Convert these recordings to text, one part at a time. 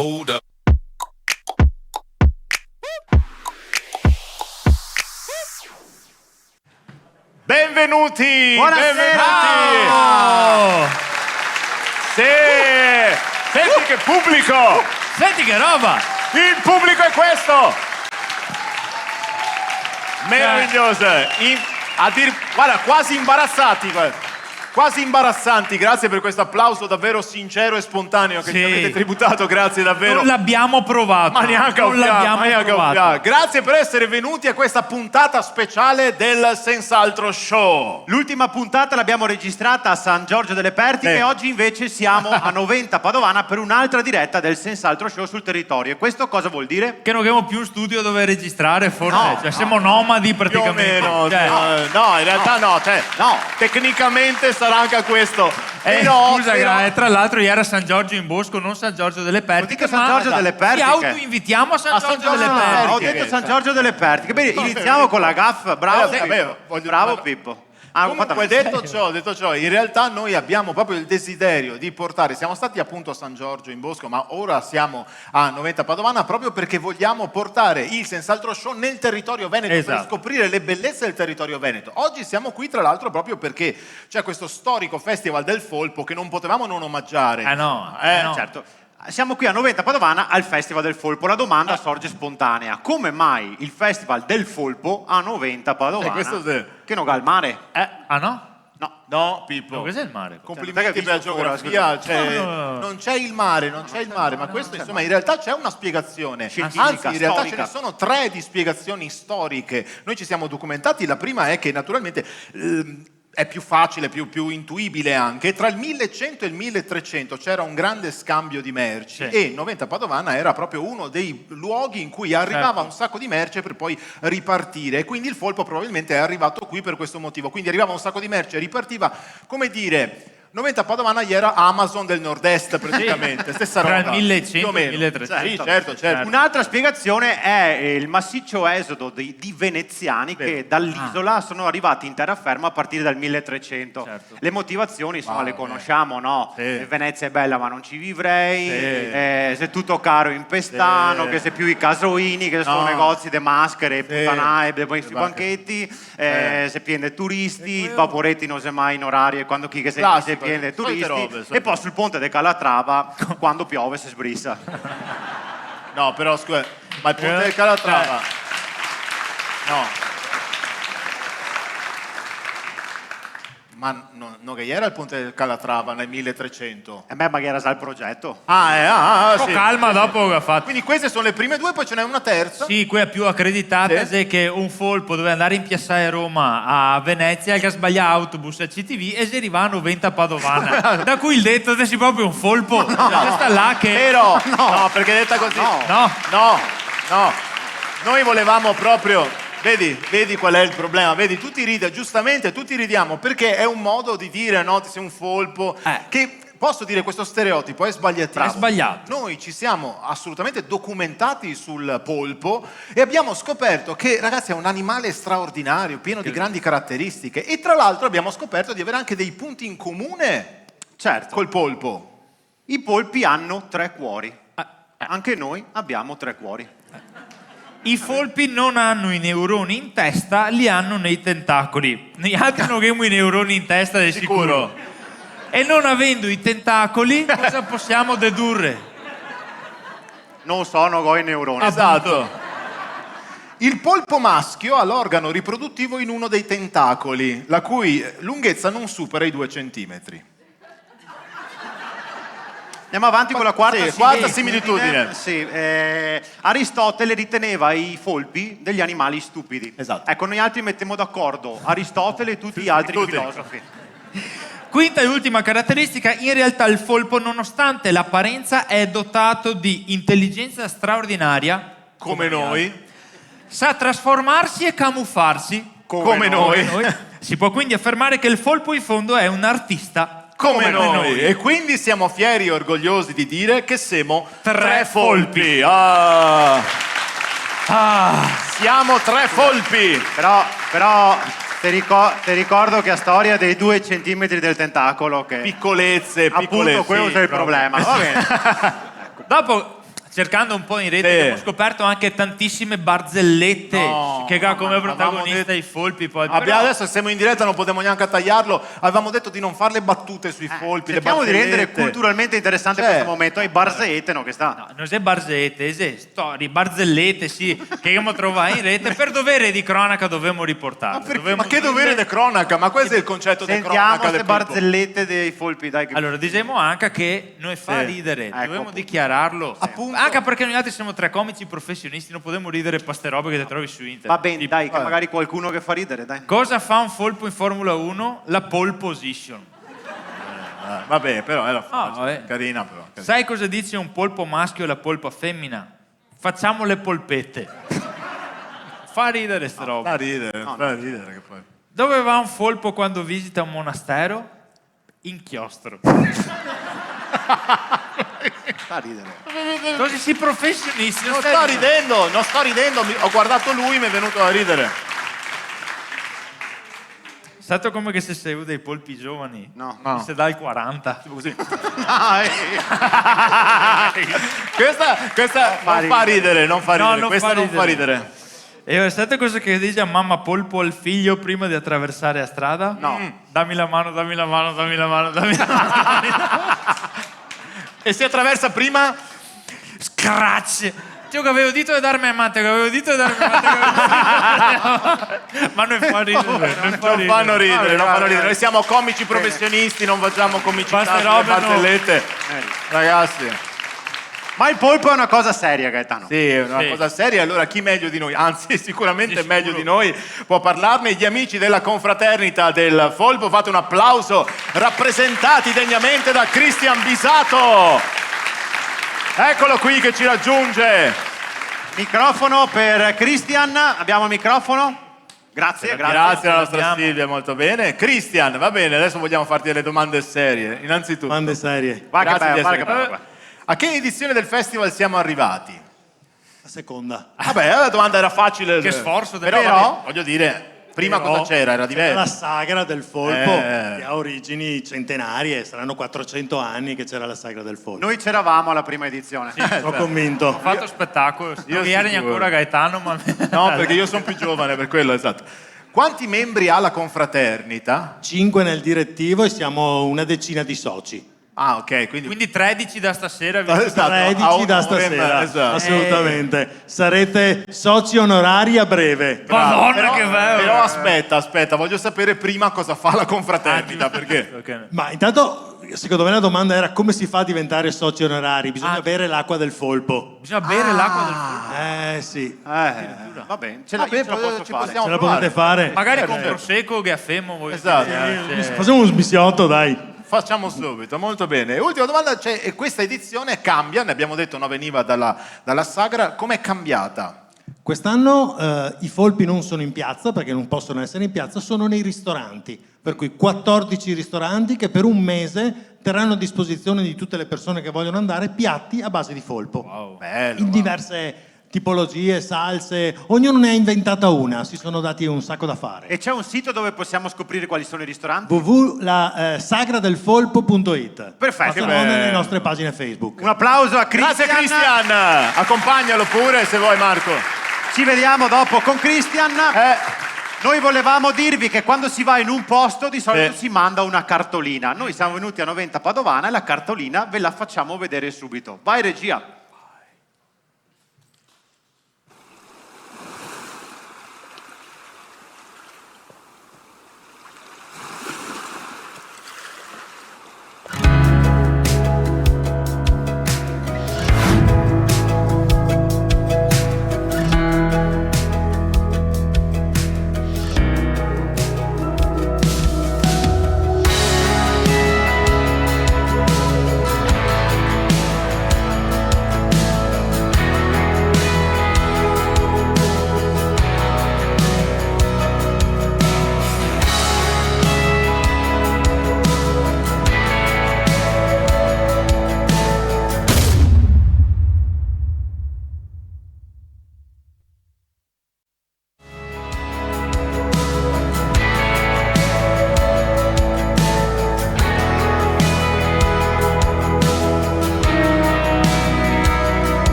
Hold up. Benvenuti! Buonasera! Benvenuti! Sì! Senti che pubblico! Senti che roba! Il pubblico è questo! Meraviglioso! Guarda, quasi imbarazzati! Quasi imbarazzanti, grazie per questo applauso davvero sincero e spontaneo che Sì. ci avete tributato, grazie davvero. Non l'abbiamo provato. Ma neanche a non l'abbiamo provato. Grazie per essere venuti a questa puntata speciale del Senz'altro Show. L'ultima puntata l'abbiamo registrata a San Giorgio delle Pertiche e oggi invece siamo a Noventa Padovana per un'altra diretta del Senz'altro Show sul territorio. E questo cosa vuol dire? Che non abbiamo più un studio dove registrare, forse. No, Cioè, siamo nomadi Più o praticamente. meno, Cioè, no, in realtà no, No. tecnicamente sarà anche questo. Però, scusa, tra l'altro ieri a San Giorgio in Bosco, non San Giorgio delle Pertiche, San Giorgio delle Pertiche. Ci autoinvitiamo a San A San Giorgio delle Giorgio delle Pertiche. Ho detto San Giorgio delle Pertiche. Bene, iniziamo con la gaffa. Bravo, bravo Pippo. Comunque, detto ciò, in realtà noi abbiamo proprio il desiderio di portare, siamo stati appunto a San Giorgio in Bosco, ma ora siamo a Noventa Padovana proprio perché vogliamo portare il Senz'altro Show nel territorio veneto, per Esatto. scoprire le bellezze del territorio veneto. Oggi siamo qui tra l'altro proprio perché c'è questo storico festival del Folpo che non potevamo non omaggiare. No. Certo. Siamo qui a Noventa Padovana al Festival del Folpo. La domanda sorge spontanea. Come mai il Festival del Folpo a Noventa Padovana? questo sì. Che non ha il mare? Ah no? No, Pippo. No, cos'è il mare? Complimenti per la visto fuori, geografia, No. non c'è il mare, ma questo insomma in realtà c'è una spiegazione. Scientifica, Anzi, in realtà storica. ce ne sono 3 di spiegazioni storiche. Noi ci siamo documentati, la prima è che naturalmente è più facile, più intuibile anche. Tra il 1100 e il 1300 c'era un grande scambio di merci e Noventa Padovana era proprio uno dei luoghi in cui arrivava un sacco di merce per poi ripartire. E quindi il Folpo probabilmente è arrivato qui per questo motivo. Quindi arrivava un sacco di merce e ripartiva, come dire... Noventa Padovana gli era Amazon del nord-est praticamente, stessa Tra roba. il 1100 più o meno. e il 1300. Sì, certo. Un'altra spiegazione è il massiccio esodo di veneziani che dall'isola sono arrivati in terraferma a partire dal 1300. Certo. Le motivazioni insomma le conosciamo, no? Sì. Venezia è bella ma non ci vivrei, Sì. se tutto caro in Pestano, Sì. che se più i casoini, che sono No. negozi de maschere, Sì. puttanae, sui Esatto. banchetti, se piende turisti, il Vaporetti non si mai in orario, quando chi che se Classico, piende solite turisti, robe, e poi sul ponte del Calatrava quando piove si sbrissa. No, però scusa, ma il ponte del Calatrava... No. Ma non che era il ponte del Calatrava nel 1300? E me magari era già il progetto. Un po' Sì. calma dopo che ha fatto. Quindi queste sono le prime due, poi ce n'è una terza. Sì, quella più accreditata Sì. è che un folpo doveva andare in Piazzale Roma a Venezia, che ha sbagliato autobus a CTV e si arriva a Noventa Padovana. Da cui il detto che si proprio un folpo. Cioè, sta là che... Però, no, perché detta così... No. No. Noi volevamo proprio... Vedi qual è il problema? Vedi, tutti ridono, giustamente tutti ridiamo, perché è un modo di dire, no, ti sei un folpo, che... Posso dire, questo stereotipo è sbagliatissimo. È sbagliato. Noi ci siamo assolutamente documentati sul polpo e abbiamo scoperto che, ragazzi, è un animale straordinario, pieno di grandi caratteristiche. E tra l'altro abbiamo scoperto di avere anche dei punti in comune Certo, col polpo. i polpi hanno 3 cuori. Anche noi abbiamo 3 cuori. I folpi non hanno i neuroni in testa, li hanno nei tentacoli. Noi altri non abbiamo i neuroni in testa, di sicuro. E non avendo i tentacoli, cosa possiamo dedurre? Non sono coi neuroni. Esatto. Il polpo maschio ha l'organo riproduttivo in uno dei tentacoli, la cui lunghezza non supera i 2 centimetri. Andiamo avanti con la quarta Sì, quarta similitudine. Sì, Aristotele riteneva i folpi degli animali stupidi. Esatto. Ecco, noi altri mettiamo d'accordo Aristotele e tutti gli altri tutti. filosofi. Quinta e ultima caratteristica, in realtà il folpo, nonostante l'apparenza, è dotato di intelligenza straordinaria, Come noi. sa trasformarsi e camuffarsi, Come noi. Si può quindi affermare che il folpo in fondo è un artista. Come noi. E quindi siamo fieri e orgogliosi di dire che siamo 3 folpi. Siamo 3 folpi. Però ti ricordo che a storia dei 2 centimetri del tentacolo che Piccolezze. appunto quello sì, è il proprio. problema. Va bene. Dopo cercando un po' in rete, Sì. abbiamo scoperto anche tantissime barzellette No, che ha come ma protagonista avevamo i folpi. Poi. Abbiamo, Però- adesso siamo in diretta, non potremo neanche tagliarlo. Avevamo detto di non fare le battute sui folpi, le Cerchiamo di rendere barzellette. culturalmente interessante Cioè. questo momento ai barzellette, no, che sta. No, non è barzellette, è storie, barzellette, sì, che abbiamo trovato in rete per dovere di cronaca dovevamo riportarle. Ma che dovere di cronaca? Ma questo è il concetto di Sentiamo cronaca queste del people. barzellette dei folpi, dai. Che... Allora, diciamo anche che noi fa Sì. ridere, Ecco, dobbiamo appunto. dichiararlo. Appunto. Anche perché noi altri siamo tre comici professionisti, non possiamo ridere per ste robe che ti trovi su internet. Va bene, Tipo, dai, che magari qualcuno che fa ridere, dai. cosa fa un folpo in Formula 1? La pole position. Vabbè, però era vabbè. carina però. Sai cosa dice un polpo maschio e la polpa femmina? Facciamo le polpette. Fa ridere ste robe. Fa ridere che poi. Dove va un folpo quando visita un monastero? Inchiostro. Fa ridere. Così si professionisti. Non sto ridendo, ho guardato lui, mi è venuto a ridere. È stato come che se sei uno dei polpi giovani. No. Se dai 40. Così. Dai. Questa non fa ridere, non fa ridere. non Questa fa non fa ridere. ridere. E sapete cosa che dice a mamma polpo al figlio prima di attraversare la strada? No. Dammi la mano, dammi la mano, dammi la mano, dammi la mano. E si attraversa prima? Scratch! Io che avevo dito di darmi amante, che avevo dito di darmi amante. Ma non fa ridere. Non fanno ridere, non fanno ridere. Noi siamo comici professionisti, non facciamo comicità Queste sulle robe no. barzellette. Ragazzi, Ma il polpo è una cosa seria, Gaetano. sì, è una Sì. cosa seria. Allora chi meglio di noi, anzi sicuramente Sì, meglio sicuro. di noi, può parlarne. Gli amici della confraternita del Folpo, fate un applauso, rappresentati degnamente da Cristian Bisato. Eccolo qui che ci raggiunge. Microfono per Christian. Abbiamo il microfono? Grazie, grazie. Grazie alla nostra Abbiamo. Silvia, molto bene. Cristian, va bene, adesso vogliamo farti delle domande serie. Innanzitutto, Domande serie. Guarda che grazie di bello, guarda essere che qua. bello. A che edizione del festival siamo arrivati? La seconda. Vabbè, la domanda era facile. Che sforzo del- Però, Però- vabbè, voglio dire, prima Però cosa c'era? Era La diverso. sagra del folpo, Eh. che ha origini centenarie, saranno 400 anni che c'era la sagra del folpo. Noi c'eravamo alla prima edizione. Sono convinto. Ho fatto spettacolo. Io eri sicuro. ancora Gaetano, ma... No, perché io sono più giovane, per quello, esatto. Quanti membri ha la confraternita? 5 nel direttivo e siamo una decina di soci. Ah, ok, quindi... Quindi 13 da stasera. Esatto, a 13 un da ora, stasera, esatto. assolutamente. Sarete soci onorari a breve. Madonna, Però, che bello! però aspetta, voglio sapere prima cosa fa la confraternita, perché... Ok. Ma intanto, secondo me la domanda era come si fa a diventare soci onorari? Bisogna bere l'acqua del folpo. Bisogna bere l'acqua del folpo. Sì. Va bene, io Vabbè, ce la posso ci fare. possiamo Ce la provare. potete fare? Magari con prosecco, gaffemo. voi Esatto. vedete, Facciamo uno smissiotto, dai. Facciamo subito, molto bene. Ultima domanda, e questa edizione cambia, ne abbiamo detto, no, veniva dalla sagra, com'è cambiata? Quest'anno i folpi non sono in piazza perché non possono essere in piazza, sono nei ristoranti. Per cui 14 ristoranti che per un mese terranno a disposizione di tutte le persone che vogliono andare piatti a base di folpo. Bello. In diverse tipologie, salse, ognuno ne ha inventata una, si sono dati un sacco da fare. E c'è un sito dove possiamo scoprire quali sono i ristoranti? www.sagradelfolpo.it. Perfetto. Se no nelle nostre pagine Facebook. Un applauso a Grazie Christian. Cristian, accompagnalo pure se vuoi Marco. Ci vediamo dopo con Christian. Noi volevamo dirvi che quando si va in un posto di solito si manda una cartolina. Noi siamo venuti a 90 Padovana e la cartolina ve la facciamo vedere subito. Vai regia.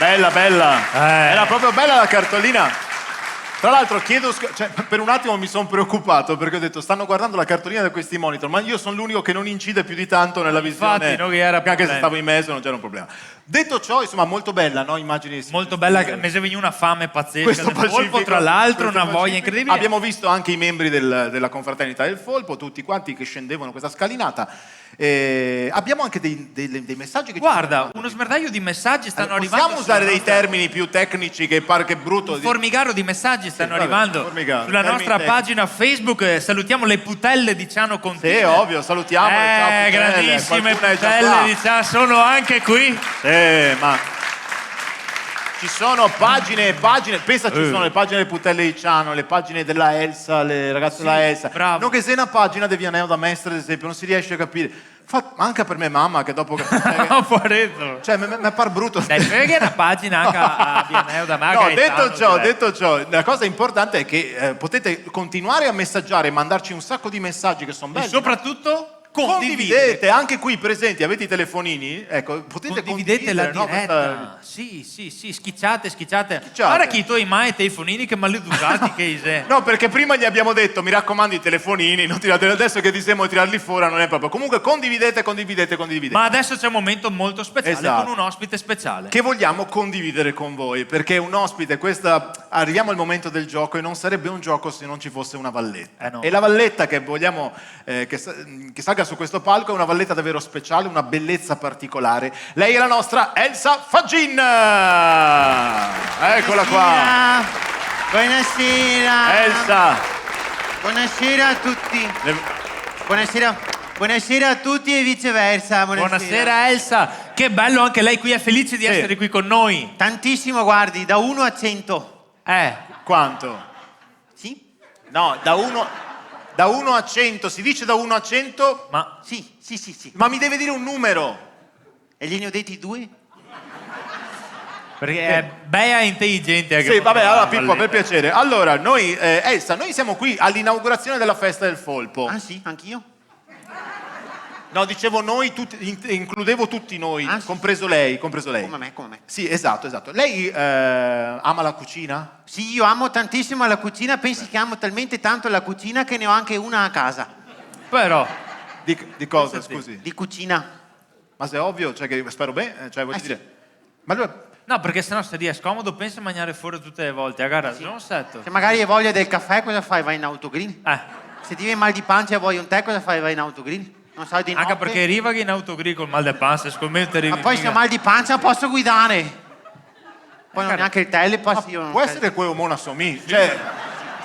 Bella, bella. Era proprio bella la cartolina. Tra l'altro per un attimo mi sono preoccupato perché ho detto stanno guardando la cartolina di questi monitor, ma io sono l'unico che non incide più di tanto nella visione. Infatti, no, che era anche se problema. stavo in mezzo non c'era un problema. Detto ciò, insomma, molto bella, no? Immagini Molto bella, mi è venuta una fame pazzesca questo del Folpo, Pacifico, tra l'altro questo una voglia Pacifico. incredibile. Abbiamo visto anche i membri della confraternita del Folpo, tutti quanti che scendevano questa scalinata. Abbiamo anche dei messaggi che Guarda, uno smerdaglio di messaggi stanno arrivando. Possiamo usare sulla dei nostra- termini più tecnici che pare che brutto. Un formigaro di messaggi stanno vabbè, arrivando formigaro, sulla termini nostra tecnici. pagina Facebook. Salutiamo le putelle di Ciano Contine. Sì, ovvio, salutiamo. ciao, putelle, grandissime qualcuna è già putelle qua. di Ciano sono anche qui. Ma ci sono pagine e pagine, pensa ci sono le pagine delle putelle di Ciano, le pagine della Elsa, le ragazze della Elsa. bravo. Non che sia una pagina di Vianeo da Mestre, ad esempio, non si riesce a capire. Manca per me mamma che dopo che... No, poveretto. cioè, mi par brutto. Dai, perché è una pagina anche a Vianeo da Maga. No, detto ciò, la cosa importante è che potete continuare a messaggiare e mandarci un sacco di messaggi che sono E belli. soprattutto Condividete, anche qui presenti, avete i telefonini, ecco, potete condividete la condividere, diretta. no, Sì, schicciate. Guarda che i tuoi mai telefonini che maleducati che sei. No, perché prima gli abbiamo detto, mi raccomando, i telefonini, non tirate, adesso che diciamo di tirarli fuori non è proprio. Comunque condividete. Ma adesso c'è un momento molto speciale Esatto. con un ospite speciale. Che vogliamo condividere con voi, perché un ospite, arriviamo al momento del gioco e non sarebbe un gioco se non ci fosse una valletta. No. E la valletta che vogliamo che salga su questo palco è una valletta davvero speciale, una bellezza particolare. Lei è la nostra Elsa Faggin! Eccola qua! Buonasera. Elsa! Buonasera a tutti. Buonasera a tutti e viceversa. Buonasera Elsa, che bello anche lei qui, è felice di essere qui con noi. Tantissimo, guardi, da 1 a 100. Quanto? Sì? No, da 1 a 100, si dice da 1 a 100, Ma Sì. ma mi deve dire un numero. E gliene ho detti 2? perché è bella e intelligente anche. Sì, vabbè, allora Pippo, Valletta. per piacere. Allora, Elsa, noi siamo qui all'inaugurazione della festa del Folpo. Ah sì, anch'io? No, dicevo noi, includevo tutti noi, Ah, sì. compreso lei. Come me. Sì, esatto. Lei ama la cucina? Sì, io amo tantissimo la cucina, pensi che amo talmente tanto la cucina che ne ho anche una a casa. Però Di cosa, scusi? Di cucina. Ma se è ovvio, cioè che spero bene, cioè voglio sì. dire... Ma allora, no, perché sennò se è scomodo pensa a mangiare fuori tutte le volte. Agarra, non setto. Se magari hai voglia del caffè, cosa fai? Vai in autogrill? Eh, Se ti viene mal di pancia e vuoi un tè, cosa fai? Vai in autogrill? Non sai di anche notte? perché arriva che in autogrill col mal de pancia, scommetto arrivi. Ma poi se ho mal di pancia posso guidare. Poi non Cara- neanche il telepass io non può so. essere che uomo assomiglia, cioè...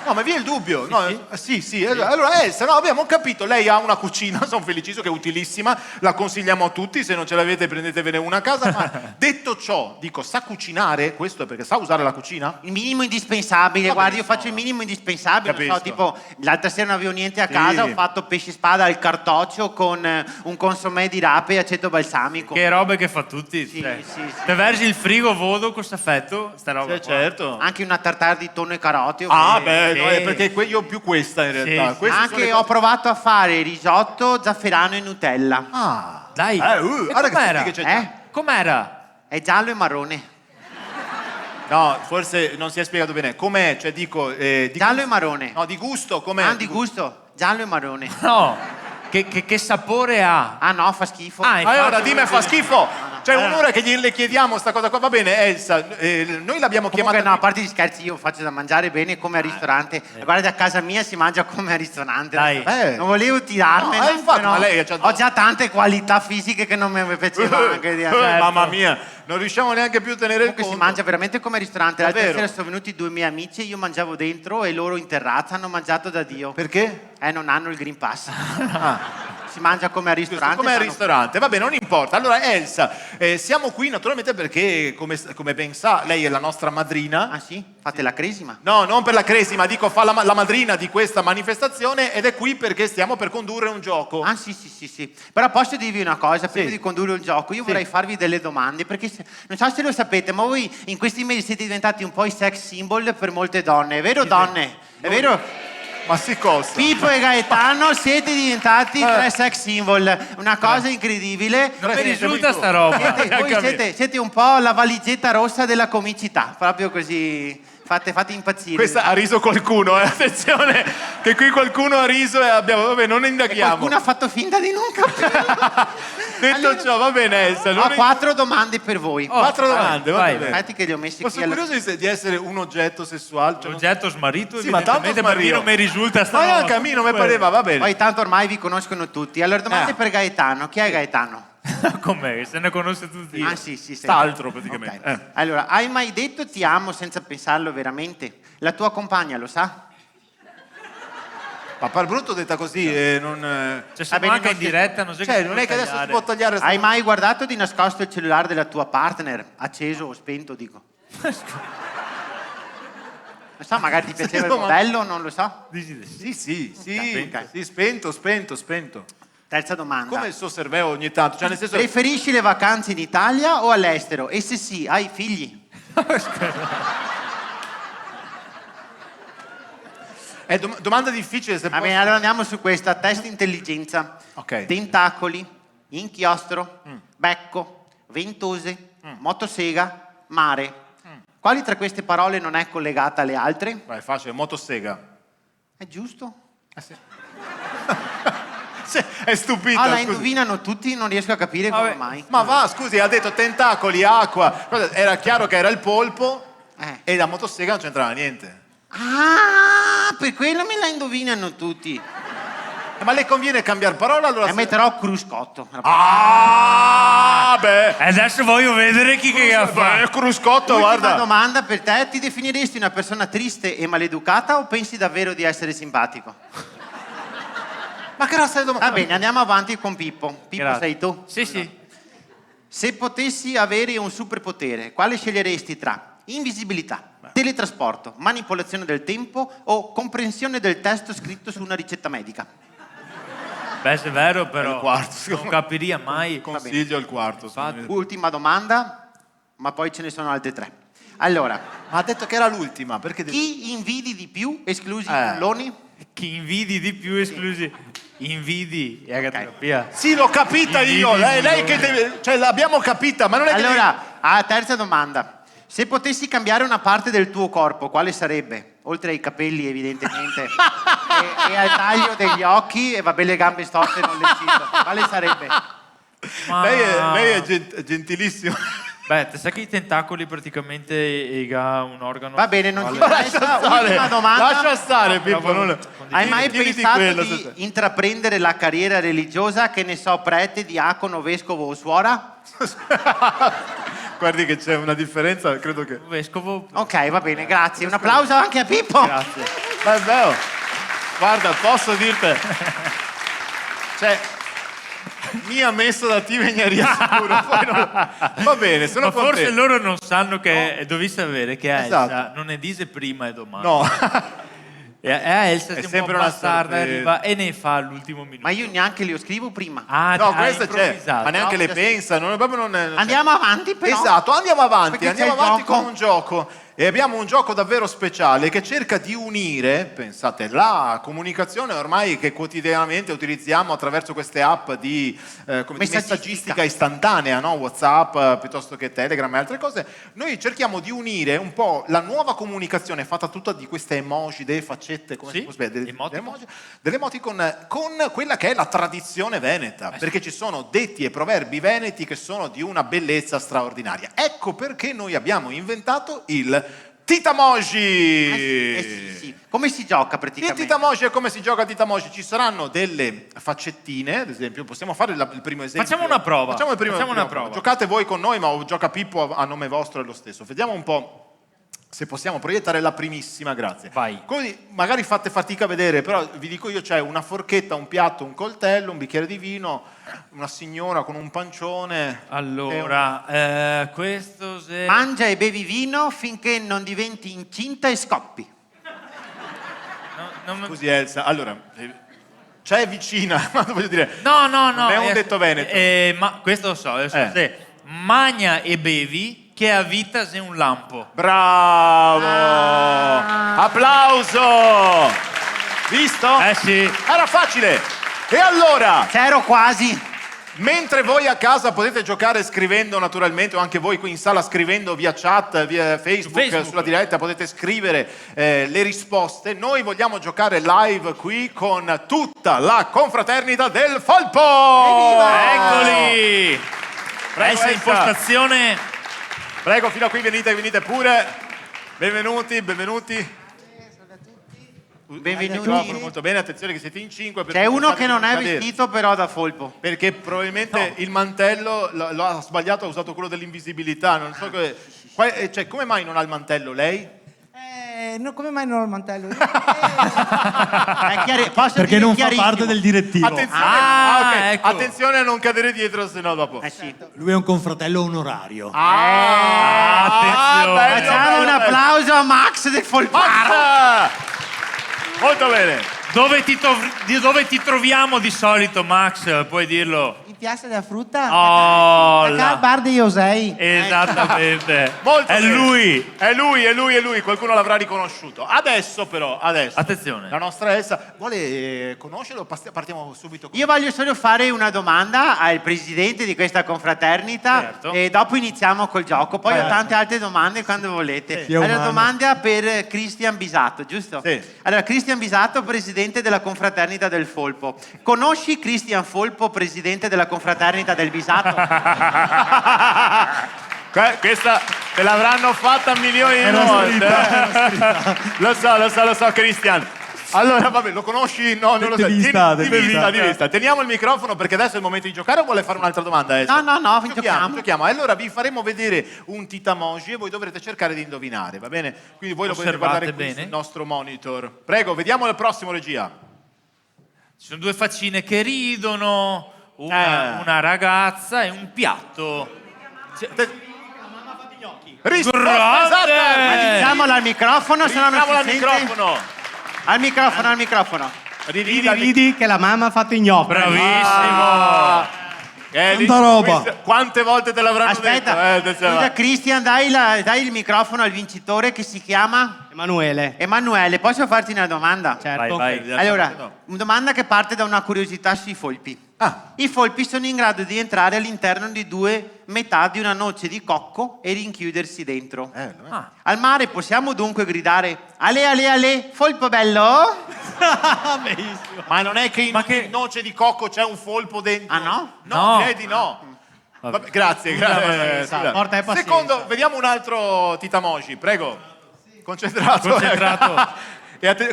No, ma viene il dubbio. Sì. Allora, Elsa, no, abbiamo capito, lei ha una cucina, sono felicissimo, che è utilissima, la consigliamo a tutti, se non ce l'avete prendetevene una a casa, ma detto ciò, dico, sa cucinare? Questo è perché sa usare la cucina? Il minimo indispensabile, Va guardi, io benissimo. faccio il minimo indispensabile, non so, Capisco. tipo l'altra sera non avevo niente a Sì. casa, ho fatto pesce spada al cartoccio con un consomè di rape e aceto balsamico. Che robe che fa tutti. Sì, cioè. sì. Te versi il frigo vodo con staffetto, sta roba. qua. certo. Anche una tartare di tonno e carote. Ah, ok. beh, no, sì. è perché io ho più questa in realtà. Sì. Queste sono Anche le ho cose- provato a fare risotto, zafferano e Nutella. Ah, Dai. guarda che Com'era? senti che c'è. Com'era? È giallo e marrone. No, forse non si è spiegato bene. Com'è? Cioè dico... di Giallo gusto- e marrone. No, di gusto, com'è? Ah, di gusto. Giallo e marrone. No, che sapore ha? Ah no, fa schifo. Ah, infatti- Allora, dimmi, fa schifo. C'è un'ora che gliele chiediamo sta cosa qua. Va bene, Elsa, noi l'abbiamo Comunque chiamata... no, a parte gli scherzi, io faccio da mangiare bene come al ristorante. Guarda, a casa mia si mangia come al ristorante. Dai. Non volevo tirarmene. No, infatti, però ma lei c'ha- ho già tante qualità fisiche che non mi piaceva anche di Mamma mia, non riusciamo neanche più a tenere il Comunque si conto. mangia veramente come al ristorante. L'altra Davvero? sera sono venuti 2 miei amici e io mangiavo dentro e loro in terrazza hanno mangiato da Dio. Perché? Non hanno il Green Pass. Si mangia come al ristorante. Come al sanno- ristorante, vabbè, non importa. Allora, Elsa, siamo qui naturalmente perché, come ben sa, lei è la nostra madrina. Ah sì? Fate la cresima. No, non per la cresima, dico fa la madrina di questa manifestazione ed è qui perché stiamo per condurre un gioco. Ah sì. Però posso dirvi una cosa, prima di condurre il gioco, io vorrei farvi delle domande, perché non so se lo sapete, ma voi in questi mesi siete diventati un po' i sex symbol per molte donne, è vero donne? È vero? Ma si costa. Pippo e Gaetano siete diventati 3 sex symbol, una cosa incredibile. Non mi risulta sta roba. Siete un po' la valigetta rossa della comicità, proprio così. Fate impazzire. Questa ha riso qualcuno, attenzione, che qui qualcuno ha riso e abbiamo... Vabbè, non indaghiamo. Qualcuno ha fatto finta di non capire. Detto Allora, ciò, va bene, Elsa. ho 4 domande per voi. 4 domande, va vai, bene. Aspetti che li ho messi Sono qui alla... curioso di essere un oggetto sessuale. Cioè, Oggetto smarrito, Sì, ma tanto evidentemente, ma smarrito. non mi risulta sta ma roba. neanche a me non mi pareva, va bene. Poi tanto ormai vi conoscono tutti. Allora, domande per Gaetano. Chi è Gaetano? Com'è? Se ne conosce tutti. Ah sì, St'altro, praticamente. Ok. Allora, hai mai detto ti amo senza pensarlo veramente? La tua compagna lo sa? Ma per brutto detta così, non... Cioè, siamo bene, anche in non si- diretta, non so Cioè, non è che adesso si può tagliare... Hai mai guardato di nascosto il cellulare della tua partner? Acceso o spento, dico. Non so, magari ti piaceva il no, ma- modello, non lo so. Sì, sì, Ok. sì, spento. Terza domanda. Come il suo cervello ogni tanto, cioè nel senso... Preferisci le vacanze in Italia o all'estero? E se sì, hai figli? È domanda difficile se Va posso... bene, allora andiamo su questa. Test intelligenza. Ok. Tentacoli, inchiostro, becco, ventose, motosega, mare. Quali tra queste parole non è collegata alle altre? Vai, facile, motosega. È giusto? Sì, è stupita, Ah, la scusi. indovinano tutti, non riesco a capire come mai. Ma va, scusi, ha detto tentacoli, acqua. Cosa- Era chiaro che era il polpo e la motosega non c'entrava niente. Ah, per quello me la indovinano tutti. Ma le conviene cambiare parola allora? E metterò cruscotto. Ah, beh. Adesso voglio vedere chi che ha Beh, fatto. cruscotto, Ultima guarda. domanda per te. Ti definiresti una persona triste e maleducata o pensi davvero di essere simpatico? Ma che razza di domanda? Va bene, andiamo avanti con Pippo. Pippo, Grazie. sei tu? Sì, sì. Se potessi avere un superpotere, quale sceglieresti tra invisibilità, teletrasporto, manipolazione del tempo o comprensione del testo scritto su una ricetta medica? Beh, se è vero, È però il quarto, non capiria mai. Consiglio il quarto. Infatti. Ultima domanda, ma poi ce ne sono altre 3. Allora, Ma ha detto che era l'ultima, perché... chi invidi di più, esclusi i Eh. bulloni? Chi invidi di più esclusi. Invidi, Pia. Sì, l'ho capita io. Lei che deve... Cioè, l'abbiamo capita, ma non è che... Allora, terza domanda. Se potessi cambiare una parte del tuo corpo, quale sarebbe? Oltre ai capelli, evidentemente, e al taglio degli occhi, e vabbè, le gambe storte non le cito. Quale sarebbe? Ma... Lei è gentilissima. Beh, te sai che i tentacoli praticamente ega un organo... Va bene, non ti Ma interessa. Ultima domanda. Lascia stare, Pippo. Non... Hai mai Tieniti pensato quello, di se- intraprendere la carriera religiosa, che ne so, prete, diacono, vescovo o suora? Guardi che c'è una differenza, credo che... Vescovo... Ok, va bene, grazie. Un applauso anche a Pippo. Grazie. Ma è vero. Guarda, posso dirti... Cioè... Mi ha messo da Tivegnaria sicuro. Poi non... Va bene, sono Ma forse contento. loro non sanno che dovete sapere che Elsa Esatto. non è dise prima e domani. No. E Elsa È è sempre sempre una una bastarda, sorpresa. arriva e ne fa all'ultimo minuto. Ma io neanche li scrivo prima. Ah, No, ha questa c'è. improvvisato. Ma neanche No, le pensa. Non, proprio non, Andiamo avanti, però. Esatto, andiamo avanti, Perché andiamo c'è il avanti gioco. con un gioco. E abbiamo un gioco davvero speciale che cerca di unire, pensate, la comunicazione ormai che quotidianamente utilizziamo attraverso queste app di messaggistica istantanea, no? WhatsApp piuttosto che Telegram e altre cose. Noi cerchiamo di unire un po' la nuova comunicazione fatta tutta di queste emoji, delle faccette, come Sì, si può spiegare? emoticon. Delle emoticon con quella che è la tradizione veneta, perché ci sono detti e proverbi veneti che sono di una bellezza straordinaria. Ecco perché noi abbiamo inventato il Titamoji. Sì. Come si gioca Il praticamente? Titamoji è come si gioca a Titamoji, ci saranno delle faccettine, ad esempio, possiamo fare il primo esempio. Facciamo una prova. Facciamo il primo Facciamo una prima prova. Giocate voi con noi, ma gioca Pippo a nome vostro è lo stesso. Vediamo un po' se possiamo proiettare la primissima, grazie. Vai. Così magari fate fatica a vedere, però vi dico io, c'è una forchetta, un piatto, un coltello, un bicchiere di vino, una signora con un pancione. Allora, questo se... Mangia e bevi vino finché non diventi incinta e scoppi. non mi- Così Elsa, allora, c'è vicina, ma voglio dire... No. Non è un detto veneto. Ma questo lo so, adesso Eh. se magna e bevi che a vita sei un lampo. Bravo! Applauso! Visto? Sì. Era facile. E allora, C'ero quasi. mentre voi a casa potete giocare scrivendo naturalmente, o anche voi qui in sala scrivendo via chat, via Facebook. Sulla diretta potete scrivere le risposte, noi vogliamo giocare live qui con tutta la confraternita del Folpo! Eccoli! Prego, Essa Elsa. impostazione. Prego, fino a qui venite pure. Benvenuti. Benvenuti. Microfono, molto bene, attenzione che siete in 5. C'è uno che non è vestito però da folpo. Perché probabilmente il mantello lo ha sbagliato, ha usato quello dell'invisibilità. Non so cioè, come mai non ha il mantello lei? Come mai non ho il mantello? Posso Perché dire non fa chiarissimo? parte del direttivo. Attenzione, Ah, ok. ecco. Attenzione a non cadere dietro, sennò dopo. Sì. Lui è un confratello onorario. Attenzione. bello, Facciamo un bello. applauso a Max del Folparo. Max! Molto bene. Dove ti troviamo di solito, Max? Puoi dirlo? In Piazza della Frutta? Oh, Al bar di Josei. esattamente. Molto È bene. lui. È lui. Qualcuno l'avrà riconosciuto. Adesso. Attenzione. La nostra Elsa vuole conoscerlo? Partiamo subito con... Io voglio solo fare una domanda al presidente di questa confraternita Certo. e dopo iniziamo col gioco. Poi ho tante altre domande quando volete. Sì, è Allora, umano. domanda per Cristian Bisato, giusto? Sì. Allora, Cristian Bisato, presidente della confraternita del Folpo. Conosci Cristian Folpo, presidente della confraternita del Bisato? Questa te l'avranno fatta milioni di volte. Lo so, Cristian. Allora, vabbè, lo conosci? No, non lo so. Di vista. Teniamo il microfono perché adesso è il momento di giocare o vuole fare un'altra domanda? Elsa? No, giochiamo. Giochiamo. Allora vi faremo vedere un titamoji e voi dovrete cercare di indovinare, va bene? Quindi voi lo potete Osservate guardare qui bene. sul nostro monitor. Prego, vediamo il prossimo, regia. Ci sono due faccine che ridono, una ragazza e un piatto. Risposta Grande! esatta! Diciamolo al microfono, se no non Diciamolo si al sente. microfono. Al microfono. Ridi che la mamma ha fatto i gnocchi. Bravissimo! Tanta roba. Quante volte te l'avranno Aspetta, detto? Attenzione, scusa va. Cristian, dai il microfono al vincitore che si chiama Emanuele. Emanuele. Posso farti una domanda? Certo. Vai. Allora, No. una domanda che parte da una curiosità sui folpi. I folpi sono in grado di entrare all'interno di due metà di una noce di cocco e rinchiudersi dentro. Al mare possiamo dunque gridare ale, folpo bello? Ma non è che in ogni noce di cocco c'è un folpo dentro? Ah, no? No. Direi di no. Vabbè, grazie. Scusa. porta e pazienza. Secondo, vediamo un altro titamoji, prego. Concentrato.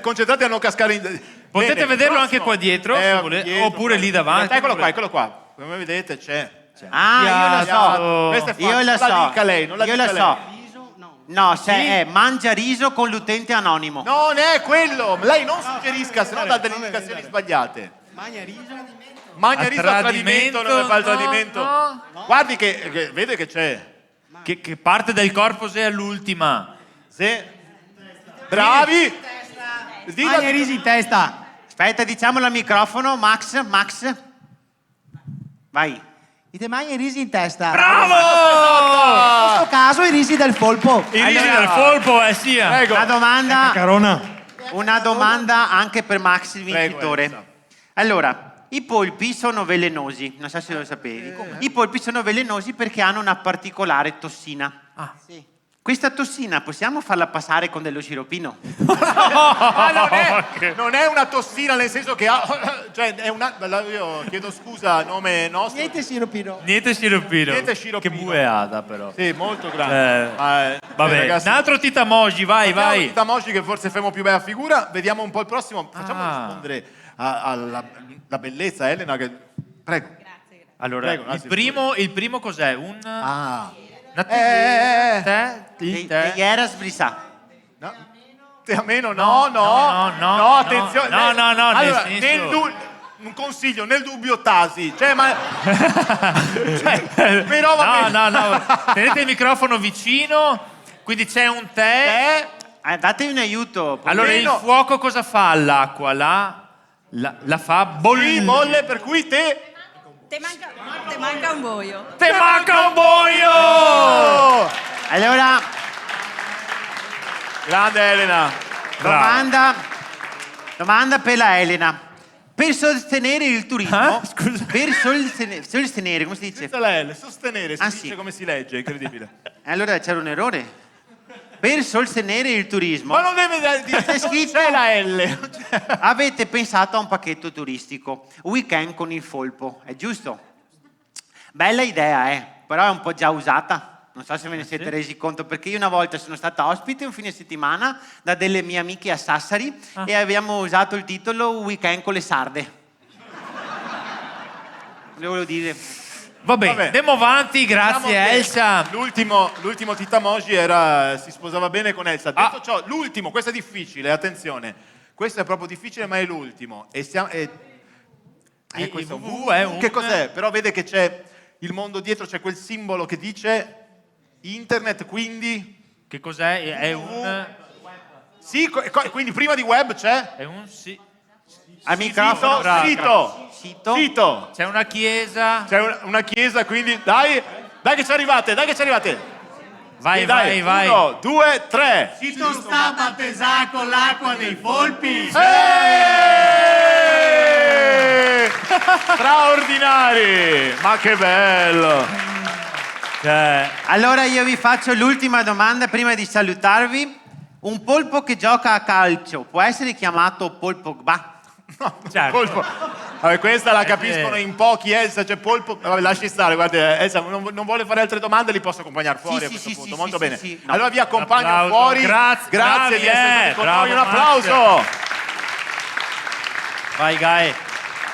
Concentrati a non cascare in... Potete Bene, vederlo prossimo. anche qua dietro, se volete, oppure lì davanti. Eccolo qua. Come vedete c'è. Ah, io lo so. Questa è facile. Io lo Non so. la dica lei, non la Io dica lo lei. so. No, è mangia riso con l'utente anonimo. Non è quello. Lei non suggerisca, sennò dà delle indicazioni sbagliate. Magna riso a tradimento, non fa il tradimento. no. Guardi che vede che c'è. Che parte del corpo sei all'ultima. Sì. Bravi. Magna risi in testa. Aspetta, diciamolo al microfono, Max. Vai. Dite magna i risi in testa. Bravo! In questo caso i risi del polpo. I risi Allora- del polpo, sia. Prego. Una domanda anche per Max, il Prego, vincitore. Elsa. Allora, i polpi sono velenosi, non so se lo sapevi. I polpi sono velenosi perché hanno una particolare tossina. Sì. Questa tossina possiamo farla passare con dello sciroppino? Non è una tossina nel senso che ha, cioè è una, io chiedo scusa a nome nostro. Niente siroppino. Niente sciroppino. Niente sciroppino. Che bueada però. Sì, molto grande. Vabbè, ragazzi, un altro titamoji, vai. Titamoji che forse famo più bella figura. Vediamo un po' il prossimo. Facciamo Ah. rispondere alla la bellezza Elena che... Prego. Allora, Prego, il grazie. primo cos'è? Ah. Una Eh. Di Eras Brissà. No. Te a meno no, attenzione. no, Allora, nel senso... un consiglio, nel dubbio Tasi. Cioè, ma... però va bene. No. Tenete il microfono vicino, quindi c'è un tè. Datevi un aiuto. Allora, il Poverino. fuoco cosa fa all'acqua? La fa bollire. Sì, bolle, per cui te... Te manca un boio. Te manca un boio! Oh! Allora, Grande Elena. domanda Domanda per la Elena. Per sostenere il turismo... Scusa. Per sostenere, come si dice? Senza la L, sostenere, si Ah, dice sì. come si legge, incredibile. Allora c'era un errore. Per sostenere il turismo... Ma non deve dire, C'è scritto- c'è la L. Avete pensato a un pacchetto turistico, weekend con il Folpo, è giusto? Bella idea, però è un po' già usata. Non so se ve ne siete resi conto, perché io una volta sono stata ospite un fine settimana da delle mie amiche a Sassari e abbiamo usato il titolo Weekend con le sarde. Volevo dire... Vabbè, Vabbè. andiamo avanti, grazie Diciamo che Elsa. L'ultimo Tita Moji si sposava bene con Elsa. Detto ciò, l'ultimo, questo è difficile, attenzione. Questo è proprio difficile, ma è l'ultimo. Questo è un www è un- Che cos'è? Però vede che c'è il mondo dietro, c'è quel simbolo che dice internet, quindi... Che cos'è? È un... Sì, quindi prima di web c'è... È un sì. Al microfono... Sito. C'è una chiesa. C'è una chiesa, quindi dai che ci arrivate, Vai, Sì, vai, vai. 1, 2, 3. Sito sta battesà con l'acqua dei polpi. Straordinari! Ma che bello! Allora io vi faccio l'ultima domanda prima di salutarvi. Un polpo che gioca a calcio può essere chiamato polpo Gba? Certo. Polpo. Vabbè, questa la capiscono in pochi, Elsa, c'è polpo. Vabbè, lasci stare, guarda, Elsa non vuole fare altre domande, li posso accompagnare fuori a questo punto. Molto bene. No. Allora vi accompagno Applauso. fuori. Grazie, Grazie di essere stati con bravo, noi. Un applauso. Vai, Gai.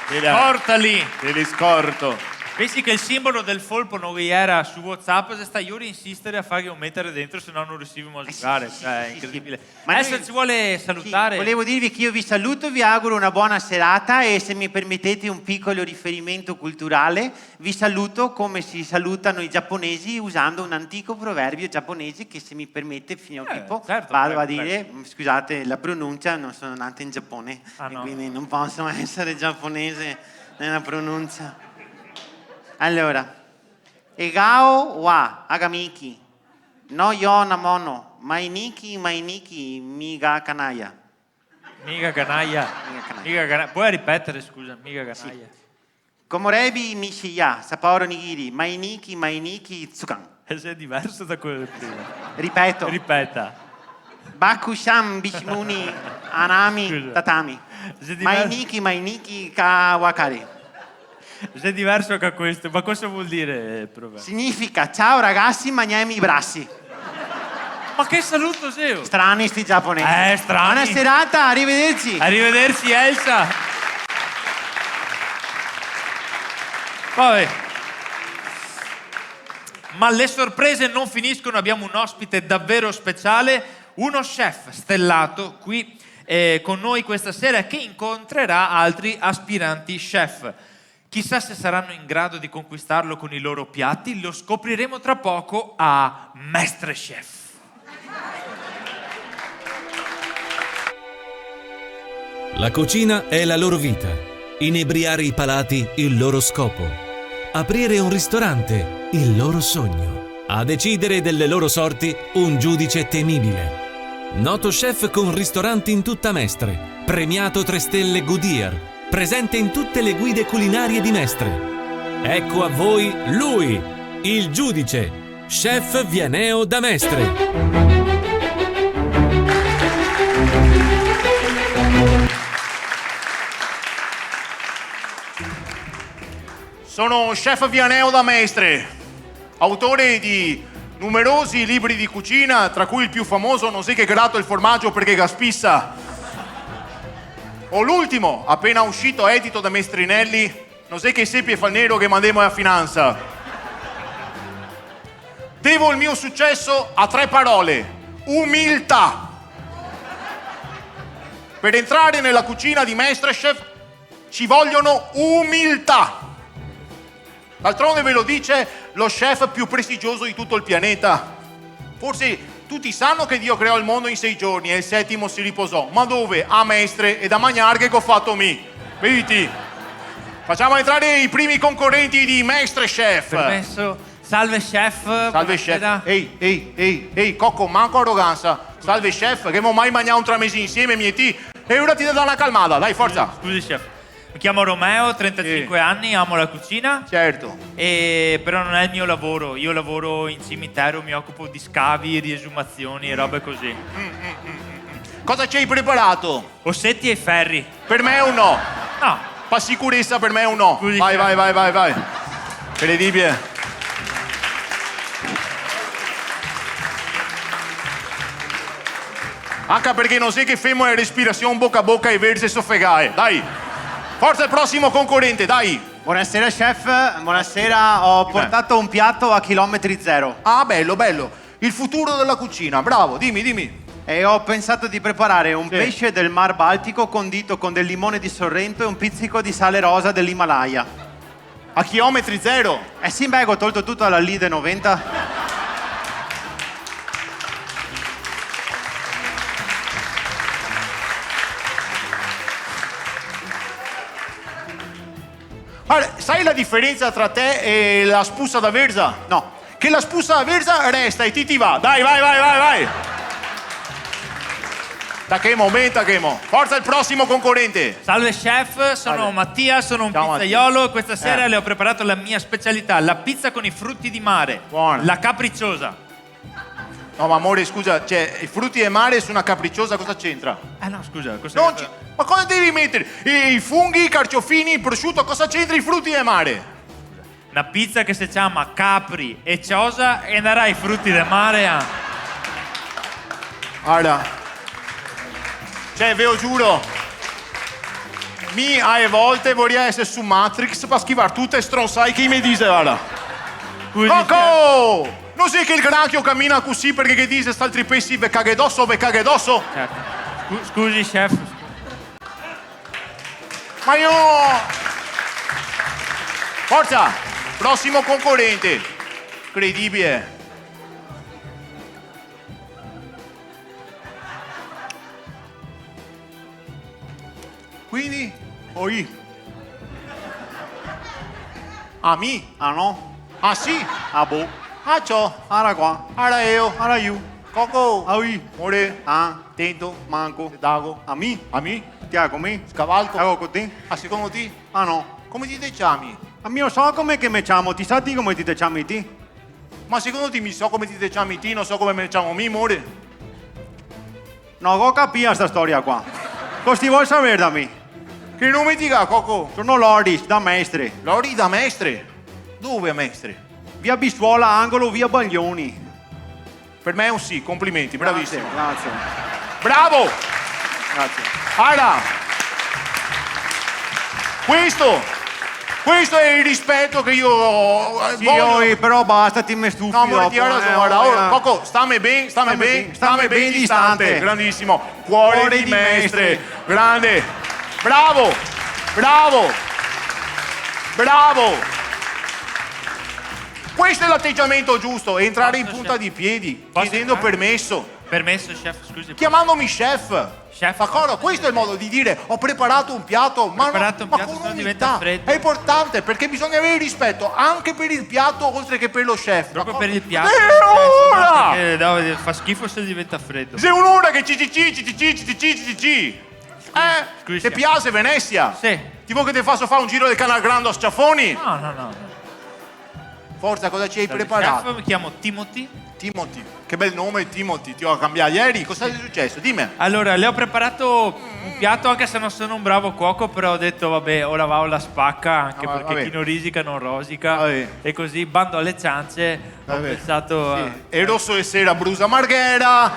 Portali. Te li scorto. Pensi che il simbolo del Folpo non era su WhatsApp, se sta io a insistere a fargli un mettere dentro, se no non riuscivamo a giocare. Cioè, è incredibile. Ma Adesso noi- ci vuole salutare. Sì, volevo dirvi che io vi saluto, vi auguro una buona serata e se mi permettete un piccolo riferimento culturale, vi saluto come si salutano i giapponesi usando un antico proverbio giapponese che, se mi permette, signor Pippo, certo, vado a prego, dire, scusate la pronuncia, non sono nata in Giappone, Ah, e no. quindi non posso essere giapponese nella pronuncia. Allora, egao wa agamiki, no yo namono, mainiki miga kanaya. Mica canaglia. Mica canaglia. Puoi ripetere, scusa, mica canaglia. Komorebi mishiya, Sapporo nigiri, mainiki tsukan. Se è diverso da quello del prima. Ripeto, Ripeta. bakushan bishimuni anami Scusa. tatami. Se è diverso, Mainiki ka wakari. se è diverso che questo, ma cosa vuol dire proverbio? Significa ciao ragazzi, mangiami i brassi. Ma che saluto sei? Strani sti giapponesi. Strani. Buona serata, arrivederci. Arrivederci Elsa. Vabbè. Ma le sorprese non finiscono, abbiamo un ospite davvero speciale, uno chef stellato qui con noi questa sera che incontrerà altri aspiranti chef. Chissà se saranno in grado di conquistarlo con i loro piatti, lo scopriremo tra poco a MasterChef. La cucina è la loro vita, inebriare i palati il loro scopo, aprire un ristorante il loro sogno, a decidere delle loro sorti un giudice temibile. Noto chef con ristoranti in tutta Mestre, premiato 3 stelle Goodyear, presente in tutte le guide culinarie di Mestre. Ecco a voi lui, il giudice, chef Vianeo da Mestre. Sono chef Vianeo da Mestre, autore di numerosi libri di cucina, tra cui il più famoso Non sei che grato il formaggio perché gaspissa. O l'ultimo, appena uscito, edito da Mestrinelli, Non sei che sepi e fa il nero che mandemo a finanza. Devo il mio successo a 3 parole: umiltà. Per entrare nella cucina di MasterChef ci vogliono umiltà. D'altronde ve lo dice lo chef più prestigioso di tutto il pianeta. Forse tutti sanno che Dio creò il mondo in 6 giorni e il 7° si riposò. Ma dove? A Mestre e da mangiare che ho fatto mi. Vediti? Facciamo entrare i primi concorrenti di MasterChef. Permesso. Salve chef. Salve buonasera. chef. Ehi, Cocco, manco arroganza. Salve chef, che mo mai mangiato un tramesi insieme, mieti. E ora ti do una calmata, dai, forza. Scusi, chef. Mi chiamo Romeo, 35 anni, amo la cucina. Certo. Però non è il mio lavoro. Io lavoro in cimitero, mi occupo di scavi, riesumazioni e robe così. Cosa ci hai preparato? Ossetti e ferri. Per me è un no. No, Per sicurezza per me è un no. Scusi, Vai, chef. vai. Incredibile. Anche perché non sei che fermo la respirazione bocca a bocca e verse soffegare. Dai. Forza il prossimo concorrente, dai. Buonasera chef, buonasera. Ho portato un piatto a chilometri zero Ah, bello. Il futuro della cucina. Bravo, dimmi. e ho pensato di preparare un pesce del Mar Baltico condito con del limone di Sorrento e un pizzico di sale rosa dell'Himalaya. A chilometri zero. Eh sì, beh, ho tolto tutto alla Lide 90. Allora, sai la differenza tra te e la spussa da verza? No. Che la spussa da verza resta e ti va. Dai, vai. Da che momento, Forza il prossimo concorrente. salve chef, sono Salve. Mattia, sono un Ciao, pizzaiolo. Questa sera Eh. le ho preparato la mia specialità, la pizza con i frutti di mare. Buona. La capricciosa. No, ma amore, scusa, cioè, i frutti del mare su una capricciosa cosa c'entra? No, scusa, cosa Non ci- Ma cosa devi mettere? I funghi, i carciofini, il prosciutto, cosa c'entra i frutti del mare? Una pizza che si chiama capri e ciosa e darai i frutti del mare a... Guarda. Cioè, ve lo giuro. Mi a volte vorrei essere su Matrix per schivare tutte le stronzai che mi dice, guarda. Scusi, chef. Coco! Non sai che il granchio cammina così perché che dice sta altri pesci ve caghe addosso? Certo. Scusi chef. Ma io... Forza! Prossimo concorrente. Incredibile. Quindi... Oi. A me? Ah no? Ah sì? Ah boh. Ah ciò? Ara qua. Ara io. Ara you. Coco. Ah oui. More. Ah. Tento. Manco. Dago. A mi? A me? Ti ha con me? Scavalco. Hago con te? Ah, secondo te? Ah no. Come ti chiami? A mio so come che me chiamo, ti sa come ti chiami ti? Ma secondo te mi so come ti chiami te, non so come me chiamo me, more? No, ho capito sta storia qua. Cosa ti vuoi sapere da me? Che nome ti ha, Coco? Sono Loris, da Mestre. Lori da Mestre. Dove a Mestre? Via Bistuola, angolo, via Baglioni. Per me è un sì, complimenti, bravissimo. Grazie. Bravo! Grazie. Allora, questo è il rispetto che io Sì, voglio. però basta, ti mi stufi. No, amore, ti dopo, ragione, guarda, oh, oh, Coco, stammi ben Stammi ben distante. distante. Grandissimo, cuore di Mestre, grande, bravo. Questo è l'atteggiamento giusto, entrare in Posso, punta chef? di piedi, Posso chiedendo entrare? permesso, Permesso chef, scusi. chiamandomi chef. Chef. D'accordo? Questo è il modo di dire ho preparato un piatto, ma, preparato un ma piatto, con sennò umiltà. diventa freddo. È importante perché bisogna avere rispetto anche per il piatto oltre che per lo chef. Proprio d'accordo? per il piatto. Ora! Perché no, fa schifo se diventa freddo. Sei un'ora che ci. Scusi, Ti chef. piace Venezia? Sì. Ti vuoi che ti faccio fare un giro del Canal Grande a Sciafoni? No. Forza, cosa ci hai Salve, preparato? chef, mi chiamo Timothy. Timothy. Che bel nome Timothy, ti ho cambiato ieri. Cosa è successo? Dimmi. Allora, le ho preparato un piatto, anche se non sono un bravo cuoco, però ho detto, vabbè, ora va la spacca, anche Ah, perché vabbè. chi non risica non rosica. Vabbè. E così, bando alle ciance, ho Vabbè. pensato... E rosso e sera brusa marghera.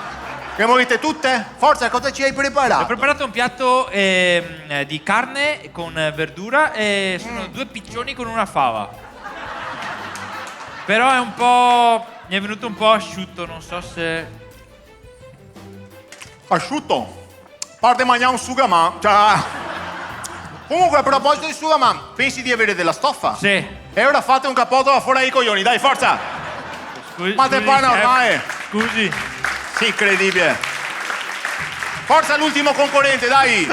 Che volete tutte? Forza, cosa ci hai Ho preparato? preparato un piatto di carne con verdura e sono due piccioni con una fava. Però è un po'... mi è venuto un po' asciutto, non so se... Asciutto. Parte mangiare un sugaman. Cioè... Comunque, a proposito di sugaman, pensi di avere della stoffa? Sì. E ora fate un capoto da fuori ai coglioni, dai, forza! Ma te pane chef. ormai? Scusi. Sì, incredibile. Forza l'ultimo concorrente, dai!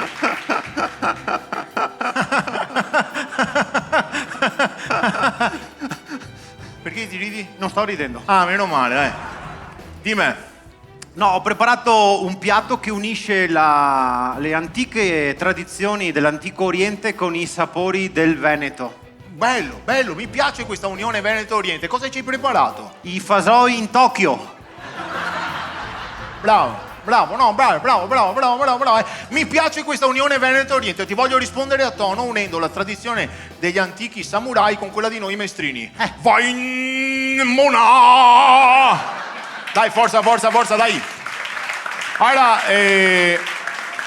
Perché ti ridi? Non sto ridendo. Ah, meno male, dai. Dimmi, No, ho preparato un piatto che unisce le antiche tradizioni dell'antico Oriente con i sapori del Veneto. Bello, bello, mi piace questa unione Veneto-Oriente. Cosa ci hai preparato? I fasoi in Tokyo. Bravo, bravo, no, bravo. Mi piace questa unione Veneto-Oriente. Ti voglio rispondere a tono unendo la tradizione degli antichi samurai con quella di noi maestrini. Vai in Mona! Dai, forza, dai. Allora,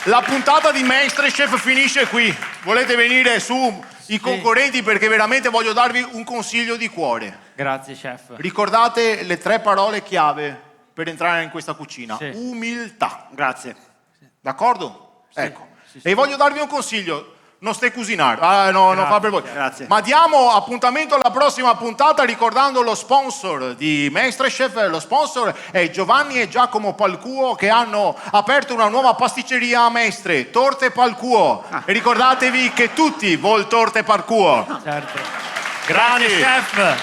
la puntata di MasterChef finisce qui. Volete venire su i concorrenti perché veramente voglio darvi un consiglio di cuore. Grazie, chef. Ricordate le 3 parole chiave per entrare in questa cucina. Sì. Umiltà. Grazie. D'accordo? Sì, Ecco. sì. E voglio darvi un consiglio. Non stai cucinando. Ah, no, non fa per voi. Grazie. Ma diamo appuntamento alla prossima puntata ricordando lo sponsor di MasterChef. Lo sponsor è Giovanni e Giacomo Palcuo che hanno aperto una nuova pasticceria a Mestre, Torte Palcuo. E ricordatevi che tutti vol Torte Palcuo. Certo. Grazie, chef.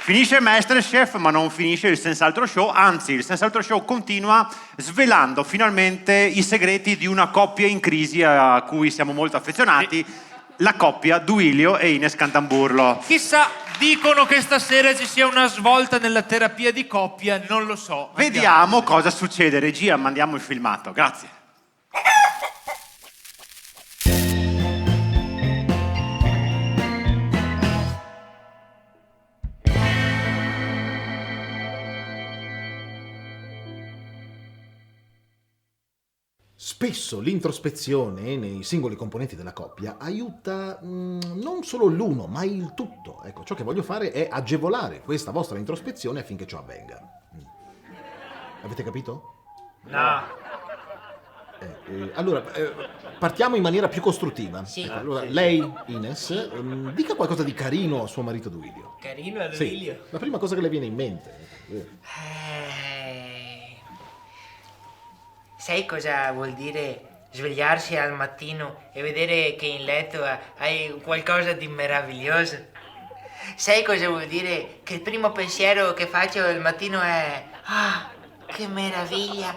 Finisce MasterChef, ma non finisce il Senz'altro Show, anzi il Senz'altro Show continua svelando finalmente i segreti di una coppia in crisi a cui siamo molto affezionati, la coppia Duilio e Ines Cantamburlo. Chissà, dicono che stasera ci sia una svolta nella terapia di coppia, non lo so. Vediamo cosa succede. Regia, mandiamo il filmato. Grazie. Spesso l'introspezione nei singoli componenti della coppia aiuta non solo l'uno, ma il tutto. Ecco, ciò che voglio fare è agevolare questa vostra introspezione affinché ciò avvenga. Avete capito? No. Allora, partiamo in maniera più costruttiva. Sì. Ecco, allora, lei, Ines, dica qualcosa di carino a suo marito Duilio. Carino a Sì, Duilio? la prima cosa che le viene in mente. Sai cosa vuol dire svegliarsi al mattino e vedere che in letto hai qualcosa di meraviglioso? Sai cosa vuol dire che il primo pensiero che faccio al mattino è ah, che meraviglia!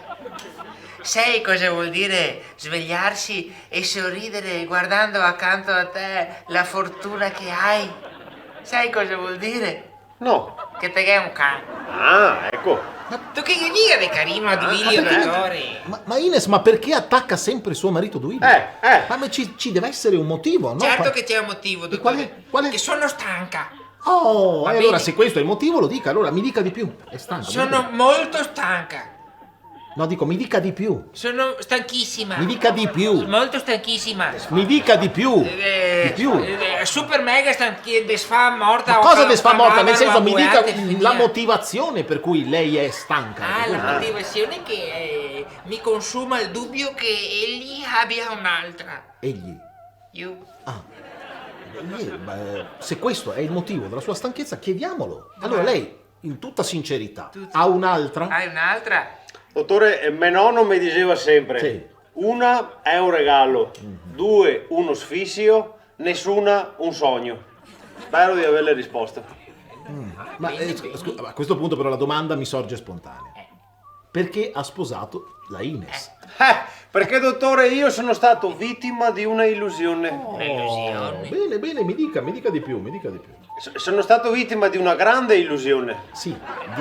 Sai cosa vuol dire svegliarsi e sorridere guardando accanto a te la fortuna che hai? Sai cosa vuol dire? No. Che te che è un cane. Ah, ecco. Tu che gli dica di carino a Duilio, dottore? Ma Ines, ma perché attacca sempre suo marito Duilio? Ma ci deve essere un motivo, no? Certo che c'è un motivo, dottore. Qual è? Che sono stanca. Oh, Va e allora bene. se questo è il motivo lo dica, allora mi dica di più. È stanco. Sono molto stanca. No, dico, mi dica di più. Sono stanchissima. Mi dica di più. Molto stanchissima. Mi dica di più. Di più. Super mega stanchissima, desfa morta. Ma cosa desfa morta? Nel senso, mi dica finita. la motivazione per cui lei è stanca. Ah, la motivazione che mi consuma il dubbio che egli abbia un'altra. Egli. Io. Se questo è il motivo della sua stanchezza, chiediamolo. Allora lei, in tutta sincerità, ha un'altra? Hai un'altra? Dottore, mio nonno mi diceva sempre, Sì. una è un regalo, due uno sfizio, nessuna un sogno. Spero di aver le risposte. Ma a questo punto però la domanda mi sorge spontanea. Perché ha sposato la Ines? Perché dottore io sono stato vittima di una illusione. Bene, mi dica di più, mi dica di più. Sono stato vittima di una grande illusione. Sì,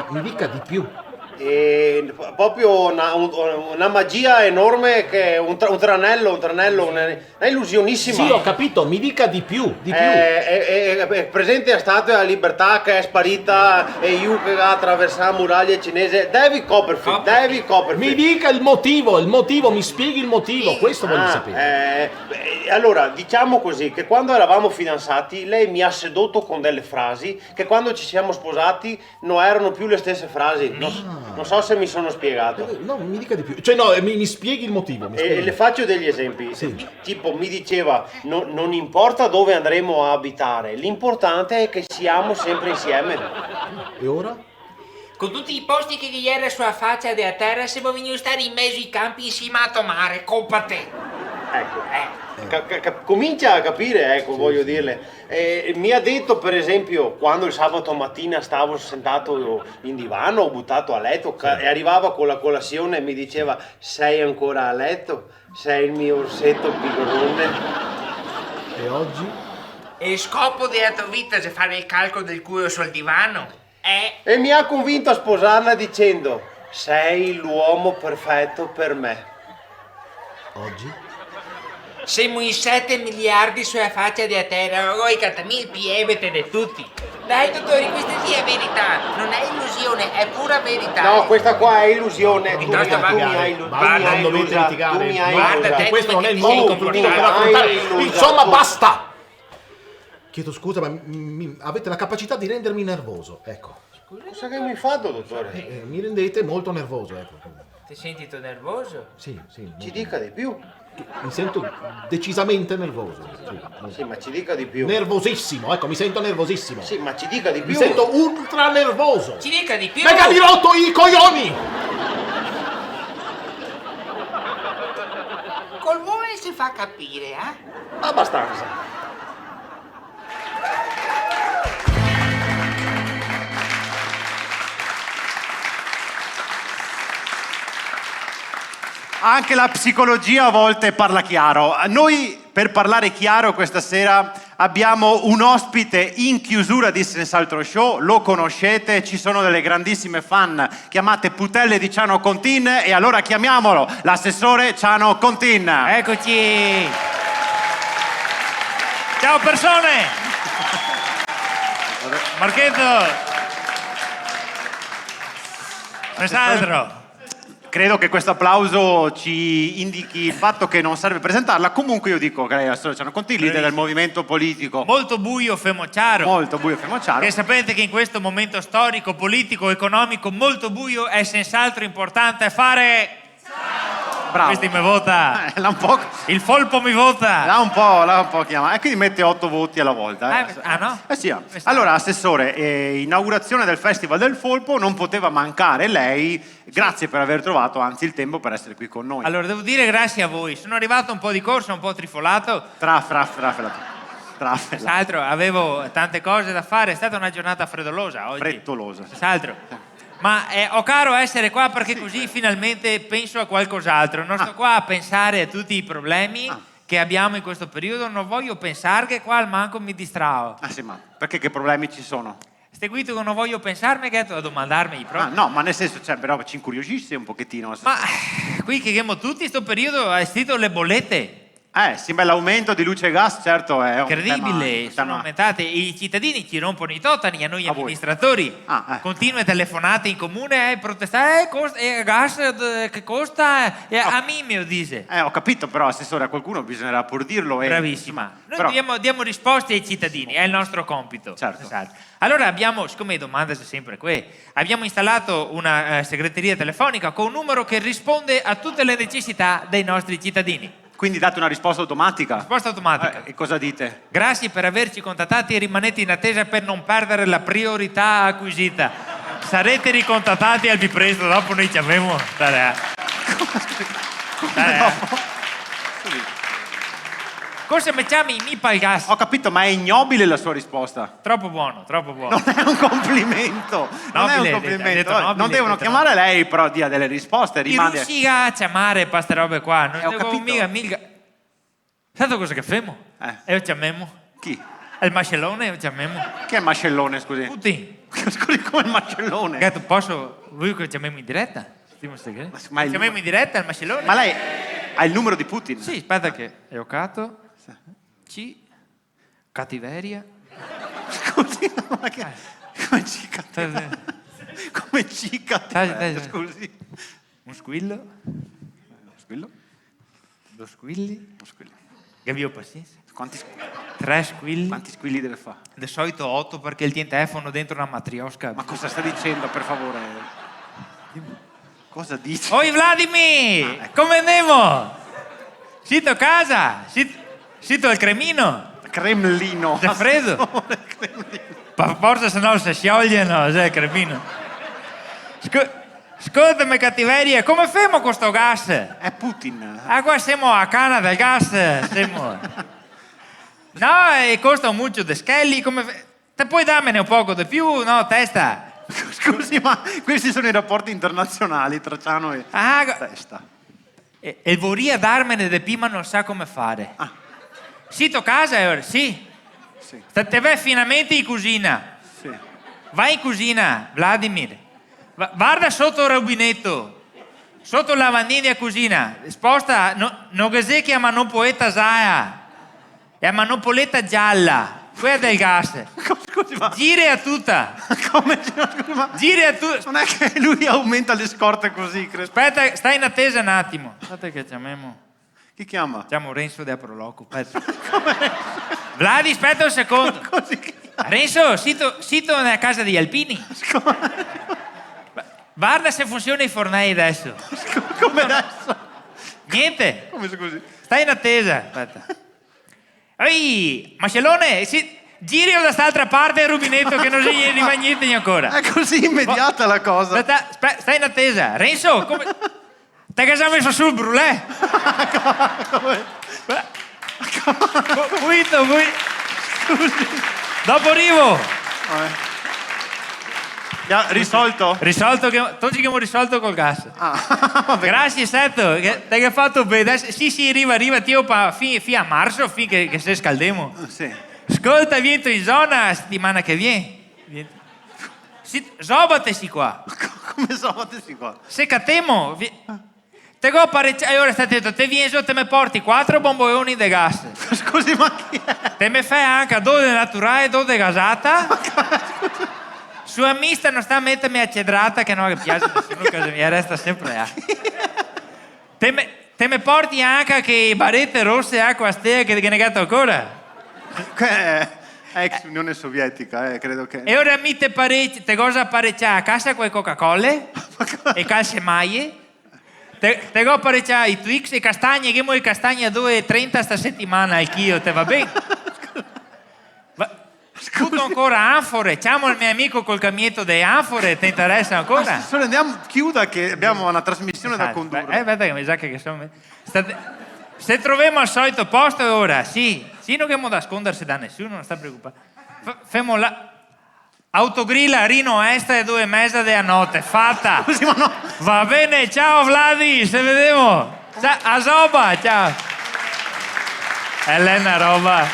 mi dica di più. E proprio una magia enorme che un tranello, una illusionissima. Sì, ho capito, mi dica di più, di più. È presente a Statua della Libertà che è sparita e io che attraversa la muraglia cinese. David Copperfield. Mi dica il motivo, mi spieghi il motivo, questo voglio sapere. Allora, diciamo così, che quando eravamo fidanzati lei mi ha sedotto con delle frasi che quando ci siamo sposati non erano più le stesse frasi. Non so se mi sono spiegato. No, mi dica di più. Cioè no, mi spieghi il motivo. Le faccio degli esempi. Sì. Tipo mi diceva non importa dove andremo a abitare, l'importante è che siamo sempre insieme. E ora? Con tutti i posti che gli era sulla faccia della terra, siamo venuti a stare in mezzo ai campi insieme a tomare, colpa te. Ecco, comincia a capire, ecco, voglio dirle. Mi ha detto, per esempio, quando il sabato mattina stavo sentato in divano o buttato a letto e arrivava con la colazione e mi diceva: sei ancora a letto? Sei il mio orsetto pigorone. E oggi? E il scopo della tua vita è fare il calcolo del culo sul divano? E mi ha convinto a sposarla dicendo: sei l'uomo perfetto per me. Oggi? Siamo in 7 miliardi sulla faccia della terra, voi catami il pievete di tutti. Dai dottori, questa sì è verità, non è illusione, è pura verità. No, questa qua è illusione. Tu mi Piuttosto hai illusa. Guarda, te questo non è il come ti sei modo per comportato. raccontare. illusa. Insomma, basta! Chiedo scusa, ma avete la capacità di rendermi nervoso, ecco. Cosa che mi fa, dottore? Mi rendete molto nervoso, ecco. Ti senti tu nervoso? Sì. Ci dica di più. Mi sento decisamente nervoso. Sì, ma ci dica di più. Nervosissimo, ecco, mi sento nervosissimo. Sì, ma ci dica di più. Mi sento ultra nervoso. Ci dica di più! Mega mi rotto i coglioni! Col voi si fa capire, eh? Abbastanza. Anche la psicologia a volte parla chiaro. Noi, per parlare chiaro questa sera, abbiamo un ospite in chiusura di Senz'altro Show, lo conoscete, ci sono delle grandissime fan chiamate Putelle di Ciano Contin, e allora chiamiamolo, l'assessore Ciano Contin. Eccoci! Ciao persone! Marchetto! Senz'altro! Credo che questo applauso ci indichi il fatto che non serve presentarla. Comunque io dico che lei è l'assessore Ciano Contin, leader del movimento politico. Molto buio Femociaro. Molto buio Femociaro. Che sapete che in questo momento storico, politico, economico molto buio è senz'altro importante fare... Bravo. Questi mi vota. L'ha un po'... Il folpo mi vota. L'ha un po' chiamato. E quindi mette 8 voti alla volta. No? Sì. Allora, assessore, inaugurazione del Festival del Folpo, non poteva mancare lei. Grazie per aver trovato, anzi, il tempo per essere qui con noi. Allora, devo dire grazie a voi. Sono arrivato un po' di corsa, un po' trifolato. Senz'altro, avevo tante cose da fare. È stata una giornata freddolosa oggi. Frettolosa. Senz'altro. Ma ho caro essere qua perché così finalmente penso a qualcos'altro. Non sto qua a pensare a tutti i problemi che abbiamo in questo periodo. Non voglio pensare che qua al manco mi distrao. Ah sì, ma perché che problemi ci sono? Seguito che non voglio pensarmi che a domandarmi proprio. No, ma nel senso, però ci incuriosisce un pochettino. Ma qui che abbiamo tutti sto periodo è stato le bollette. Sì, beh, l'aumento di luce e gas, certo, è un incredibile, sono aumentate. I cittadini ci rompono i totani, a noi amministratori. Continue telefonate in comune, protestare, gas che costa, a me me lo dice. Ho capito, però, assessore, a qualcuno bisognerà pur dirlo. Bravissima. Noi diamo risposte ai cittadini, è il nostro compito. Certo. Allora abbiamo, siccome le domande sono sempre qui, abbiamo installato una segreteria telefonica con un numero che risponde a tutte le necessità dei nostri cittadini. Quindi date una risposta automatica? Risposta automatica. E cosa dite? Grazie per averci contattati e rimanete in attesa per non perdere la priorità acquisita. Sarete ricontattati al più presto, dopo noi ci abbiamo... Cosa mi chiami? Mi paga il gas? Ho capito, ma è ignobile la sua risposta. Troppo buono, troppo buono. Non è un complimento. Non è un complimento. Non devono chiamare lei, però dia delle risposte. Non si a chiamare queste robe qua. Non ho capito. mica. Sai cosa che femo? E lo chiamiamo? Chi? È il mascellone, lo chiamiamo. Chi è il mascellone, scusi? Putin. Scusi, come il mascellone? Gatto, posso... Vuoi che lo chiamiamo in diretta? Ma chiamiamo in diretta il mascellone? Ma lei ha il numero di Putin? Sì, aspetta che... Eucato... Cattiveria. Scusi, ma che... Come C cattiveria? Come C cattiveria? Scusi. Un squillo. Squillo? 2 squilli. Che vi ho pazienza. Quanti 3 squilli. Quanti squilli deve fare? Di solito 8 perché il telefono dentro una matriosca. Ma cosa sta dicendo, per favore? Cosa dice? Oi Vladimir! Come andiamo? Siete a casa? Siete al Cremino? Cremlino. C'è freddo? Forse se no si sciogliono, il Cremino. Ascoltami cattiveria, come fermo con sto gas? È Putin. Qua siamo a canna del gas. Siamo... No, e costa molto de schelli. Te puoi darmene un poco di più, no, testa? Scusi, ma questi sono i rapporti internazionali tra Ciano e Testa. E vorrei darmene di più, ma non sa come fare. Sito casa ora? Sì. Te vai finalmente in cucina. Sì. Vai in cucina, Vladimir. Guarda sotto il rubinetto, sotto la lavandina a cucina. Sposta, non che chiamano poeta Zaya, è manopoletta gialla. Quella del gas. Scusi, ma... Giri a tutta. Come? Scusi, ma... Giri a tutta. Non è che lui aumenta le scorte così, credo. Aspetta, stai in attesa un attimo. Aspetta che chiamiamo. Chi chiama? Chiamo Renzo de Aproloco. Vladi, aspetta un secondo. Renzo, sito nella casa degli alpini. Guarda se funziona i fornai adesso. Come adesso? Niente. Come scusi? Stai in attesa. Aspetta. Ehi, Mascellone, giri da quest'altra parte il rubinetto che non si arriva niente ancora. È così immediata la cosa. Aspetta, stai in attesa. Renzo, come... Te che ci ha messo sul brulè? Come? Guido. Dopo arrivo. Risolto? Risolto, tutti che abbiamo risolto col gas. Grazie Seto, te che hai fatto bene. Sì, arriva, Tio, fino a marzo, finché che si scaldemo. Sì. Ascolta, viento in zona la settimana che viene. Zobatesi qua. Come zobatesi qua? Se catemo. Te go parecchio, ora stai detto, te vieni su, te me porti 4 bomboloni di gas. Scusi, ma chi è? Te me fai anche 2 naturale e 2 di gasata. Sua mista non sta a mettermi a cedrata che non mi piace nessuno, che mi resta sempre a. Te me porti anche che barette rosse acqua stea che negato ancora. Ex Unione Sovietica, credo che. E ora mi te cosa parecchia a casa con Coca-Cola e calze maglie. Te go parecchia i Twix e castagne, che mo i castagne a 2,30 sta settimana al chilo, te va bene? Tutto ancora anfore, chiamo il mio amico col camietto delle anfore, ti interessa ancora? Assessore, andiamo, chiuda che abbiamo una trasmissione da condurre. Aspetta che mi sa che sono... Se troviamo al solito posto ora, sì, non che mo da nascondersi da nessuno, non sta preoccupato. Femo là. Autogrilla Rino Est e 2:30 della notte, fatta. Così, ma no. Va bene, ciao Vladi, se vediamo. Ciao, a Zoba, ciao. Elena roba.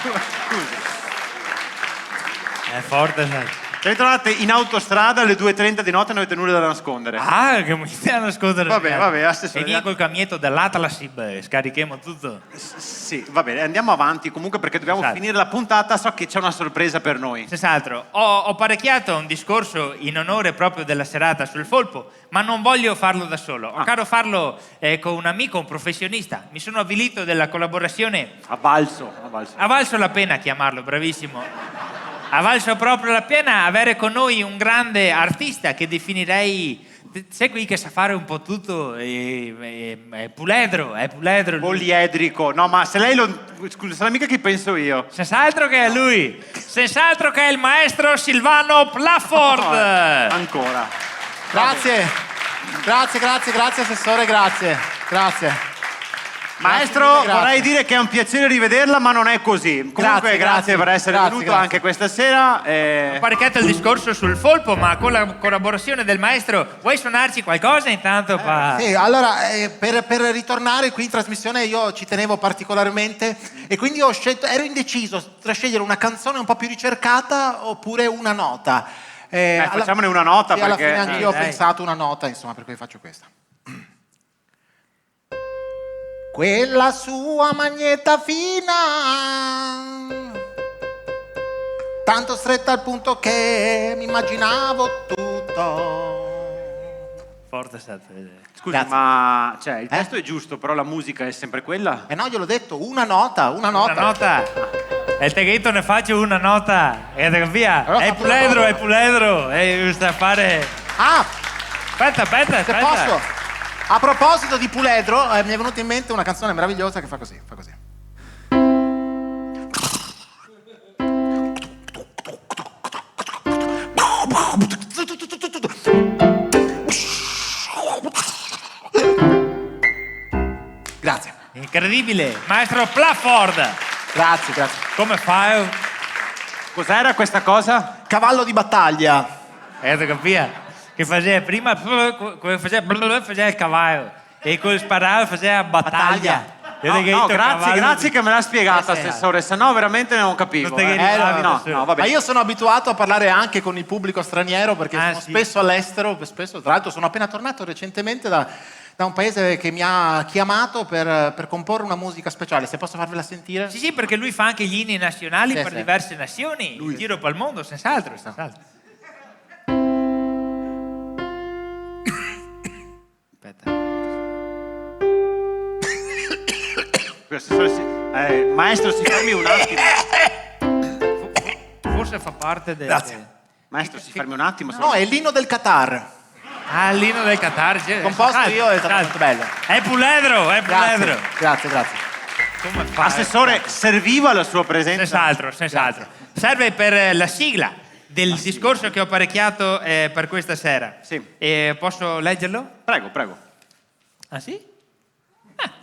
È forte, sai. Ci ritrovate in autostrada alle 2:30 di notte e non avete nulla da nascondere. Che mi stai a nascondere. Vabbè, assessore. E vieni col camietto dell'Atlas, scarichiamo tutto. Sì, va bene, andiamo avanti comunque perché dobbiamo finire la puntata, so che c'è una sorpresa per noi. Senz'altro, ho parecchiato un discorso in onore proprio della serata sul Folpo, ma non voglio farlo da solo. Ho caro farlo con un amico, un professionista. Mi sono avvilito della collaborazione. Ha valso la pena chiamarlo, bravissimo. Ha valso proprio la pena avere con noi un grande artista che definirei, sai qui che sa fare un po' tutto, è puledro. Poliedrico, no, ma se lei scusa, sarà mica che penso io. Senz'altro che è lui, senz'altro che è il maestro Silvano Plafford. Ancora. Grazie assessore, grazie. Maestro, vorrei dire che è un piacere rivederla, ma non è così. Comunque, grazie per essere venuto anche questa sera. Ho parecchiato il discorso sul Folpo, ma con la collaborazione del maestro, vuoi suonarci qualcosa intanto? Sì, allora, per ritornare qui in trasmissione io ci tenevo particolarmente e quindi ho scelto, ero indeciso tra scegliere una canzone un po' più ricercata oppure una nota. Facciamone una nota sì, perché... alla fine anch'io ho pensato una nota, insomma, per cui faccio questa. Quella sua magneta fina, tanto stretta al punto che mi immaginavo tutto. Forte stato. Scusi, ma cioè, il testo è giusto, però la musica è sempre quella? No, gliel'ho detto, una nota. Una nota. E il teghetto ne faccio una nota. E via. Allora, è puledro. E sta a fare... Aspetta. Se posso... A proposito di puledro, mi è venuta in mente una canzone meravigliosa che fa così. Grazie. Incredibile. Maestro Plafford. Grazie, grazie. Come fai? Cos'era questa cosa? Cavallo di battaglia. Tu capia? Che faceva prima, faceva il cavallo e con sparare faceva battaglia. No, grazie che me l'ha spiegata, assessore, se no veramente non capivo. No, vabbè. Ma io sono abituato a parlare anche con il pubblico straniero perché sono spesso all'estero, tra l'altro sono appena tornato recentemente da un paese che mi ha chiamato per comporre una musica speciale. Se posso farvela sentire? Sì, perché lui fa anche gli inni nazionali per diverse nazioni, in giro per il mondo, senz'altro. Aspetta. Maestro, si fermi un attimo. Forse fa parte del... Grazie. Maestro, si fermi un attimo. No, è l'inno del Qatar. Ah, l'inno del Qatar. Composto io, è stato molto bello. È puledro. Grazie. Come fa? Assessore, serviva la sua presenza? Senz'altro. Serve per la sigla del discorso che ho apparecchiato per questa sera. Sì. Posso leggerlo? Prego. Ah sì?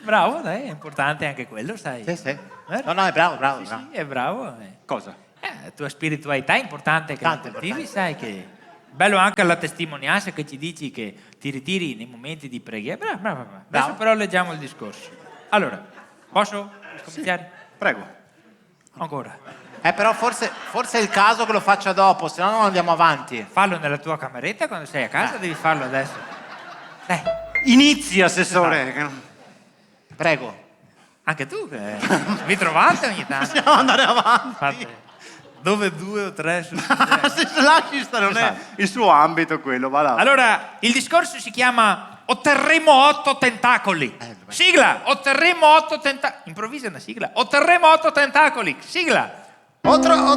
Bravo, dai, è importante anche quello, sai. Sì. No, è bravo. Sì, è bravo. Cosa? La tua spiritualità è importante che la coltivi, sai che... Bello anche la testimonianza che ci dici che ti ritiri nei momenti di preghiera. Bravo. Adesso però leggiamo il discorso. Allora, posso cominciare? Prego. Ancora. Però forse è il caso che lo faccia dopo, se no non andiamo avanti. Fallo nella tua cameretta quando sei a casa, devi farlo adesso. Dai. Inizi, assessore. Prego. Anche tu, vi trovate ogni tanto? Possiamo andare avanti. Fate. Dove 2 o 3 su... Se lasci stare, non è il suo ambito quello, va là. Allora, il discorso si chiama Otterremo 8 tentacoli. Sigla! Otterremo 8 tentacoli. Improvvisa una sigla. Otterremo 8 tentacoli. Sigla! Otterremo.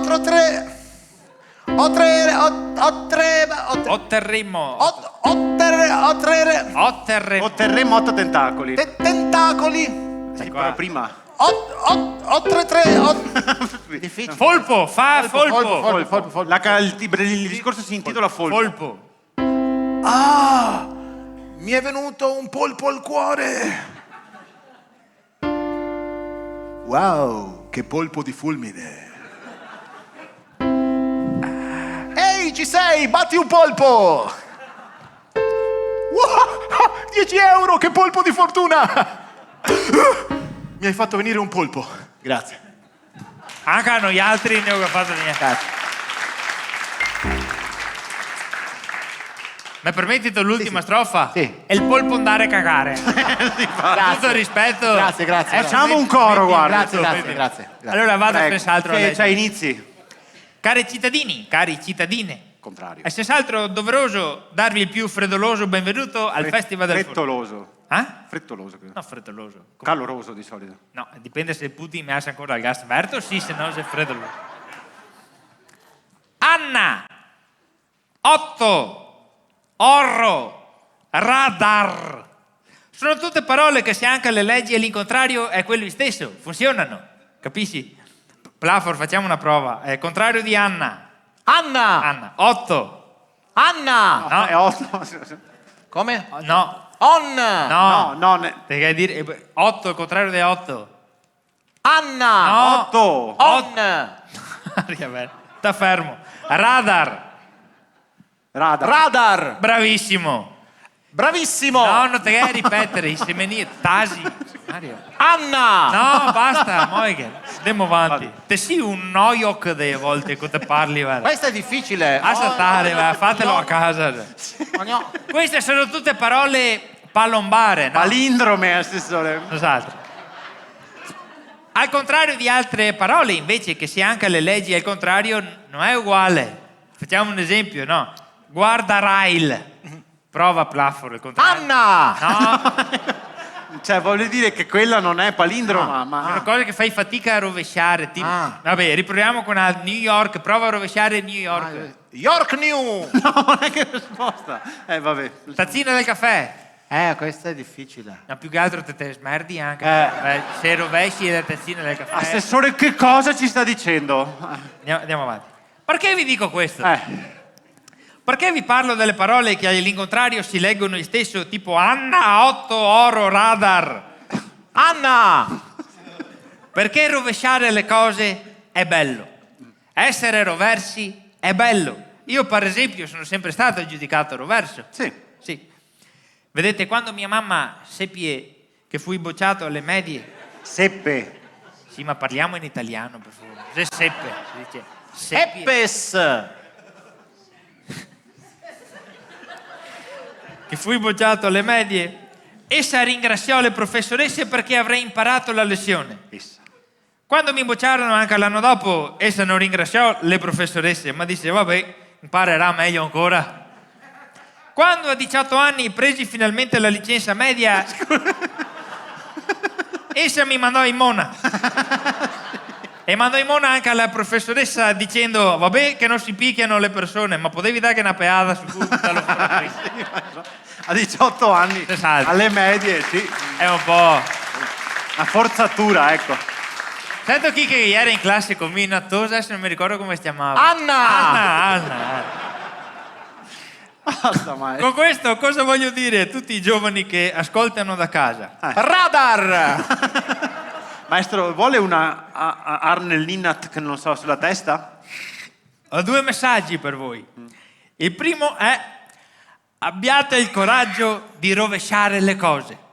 Otterremo 8 tentacoli. Tentacoli. Sì, però prima. Difficile. Folpo, folpo. Il discorso si intitola Folpo. Mi è venuto un polpo al cuore. Wow, che polpo di fulmine. Ehi, ci sei? Batti un polpo. Wow, 10 euro, che polpo di fortuna. Mi hai fatto venire un polpo. Grazie. Anche a noi altri ne ho fatto niente. Mi permettete l'ultima strofa? Sì. E il polpo andare a cagare. Con tutto rispetto. Grazie. Facciamo un coro, guarda. Grazie. Allora vado senz'altro a leggere. Inizi. Cari cittadine. Contrario. È senz'altro doveroso darvi il più freddoloso benvenuto al Festival del Frettoloso. Frettoloso, credo. No, freddoloso. Caloroso di solito. No, dipende se Putin mi lascia ancora il gas aperto, sì, se no se è freddoloso. Anna, 8, orro, radar. Sono tutte parole che se anche le leggi e l'incontrario è quello stesso, funzionano, capisci? Plafford, facciamo una prova. È il contrario di Anna. Anna. 8. Anna. No, è 8. Come? No. On. Devi dire 8, il contrario di 8. Anna. No. 8. On. Sta fermo. Radar. Bravissimo. Bravissimo. No, non te devi ripetere, i semeni, tasi. Mario. Anna. No, basta, Moigen. Andiamo avanti. Te sei un noiok delle volte che te parli, guarda. Questo è difficile. Lascia stare, fatelo a casa. Queste sono tutte parole palombare, no? Palindrome, assessore. Esatto. Al contrario di altre parole, invece, che sia anche le leggi al contrario, non è uguale. Facciamo un esempio, no? Guardarail. Prova Plafford, il contrario. Anna! No. Cioè, voglio dire che quella non è palindroma, ma... Sono cose che fai fatica a rovesciare. Tipo... Vabbè, riproviamo con New York. Prova a rovesciare New York. York New! No, non è che risposta. Vabbè. Tazzina del caffè. Questo è difficile. Ma più che altro te smerdi anche. Se rovesci la tazzina del caffè. Assessore, che cosa ci sta dicendo? Andiamo avanti. Perché vi dico questo? Perché vi parlo delle parole che all'incontrario si leggono lo stesso, tipo Anna, 8, oro, radar. Anna! Perché rovesciare le cose è bello. Essere roversi è bello. Io, per esempio, sono sempre stato giudicato roverso. Sì. Vedete, quando mia mamma seppe che fui bocciato alle medie... Seppe. Sì, ma parliamo in italiano, per favore. Se seppe, si dice seppie. Eppes! Che fui bocciato alle medie, essa ringraziò le professoresse perché avrei imparato la lezione. Quando mi bocciarono anche l'anno dopo, essa non ringraziò le professoresse, ma disse, vabbè, imparerà meglio ancora. Quando a 18 anni presi finalmente la licenza media, essa mi mandò in mona. E mandò in mona anche alla professoressa dicendo, vabbè che non si picchiano le persone, ma potevi dare una peata su tutta A 18 anni, alle medie, sì. È un po' una forzatura, ecco. Sento chi che ieri in classe con me in Attosa, adesso non mi ricordo come si chiamava. Anna! Basta, maestro. Con questo cosa voglio dire a tutti i giovani che ascoltano da casa? Radar! Maestro, vuole una Arnellina che non so sulla testa? Ho 2 messaggi per voi. Il primo è: abbiate il coraggio di rovesciare le cose.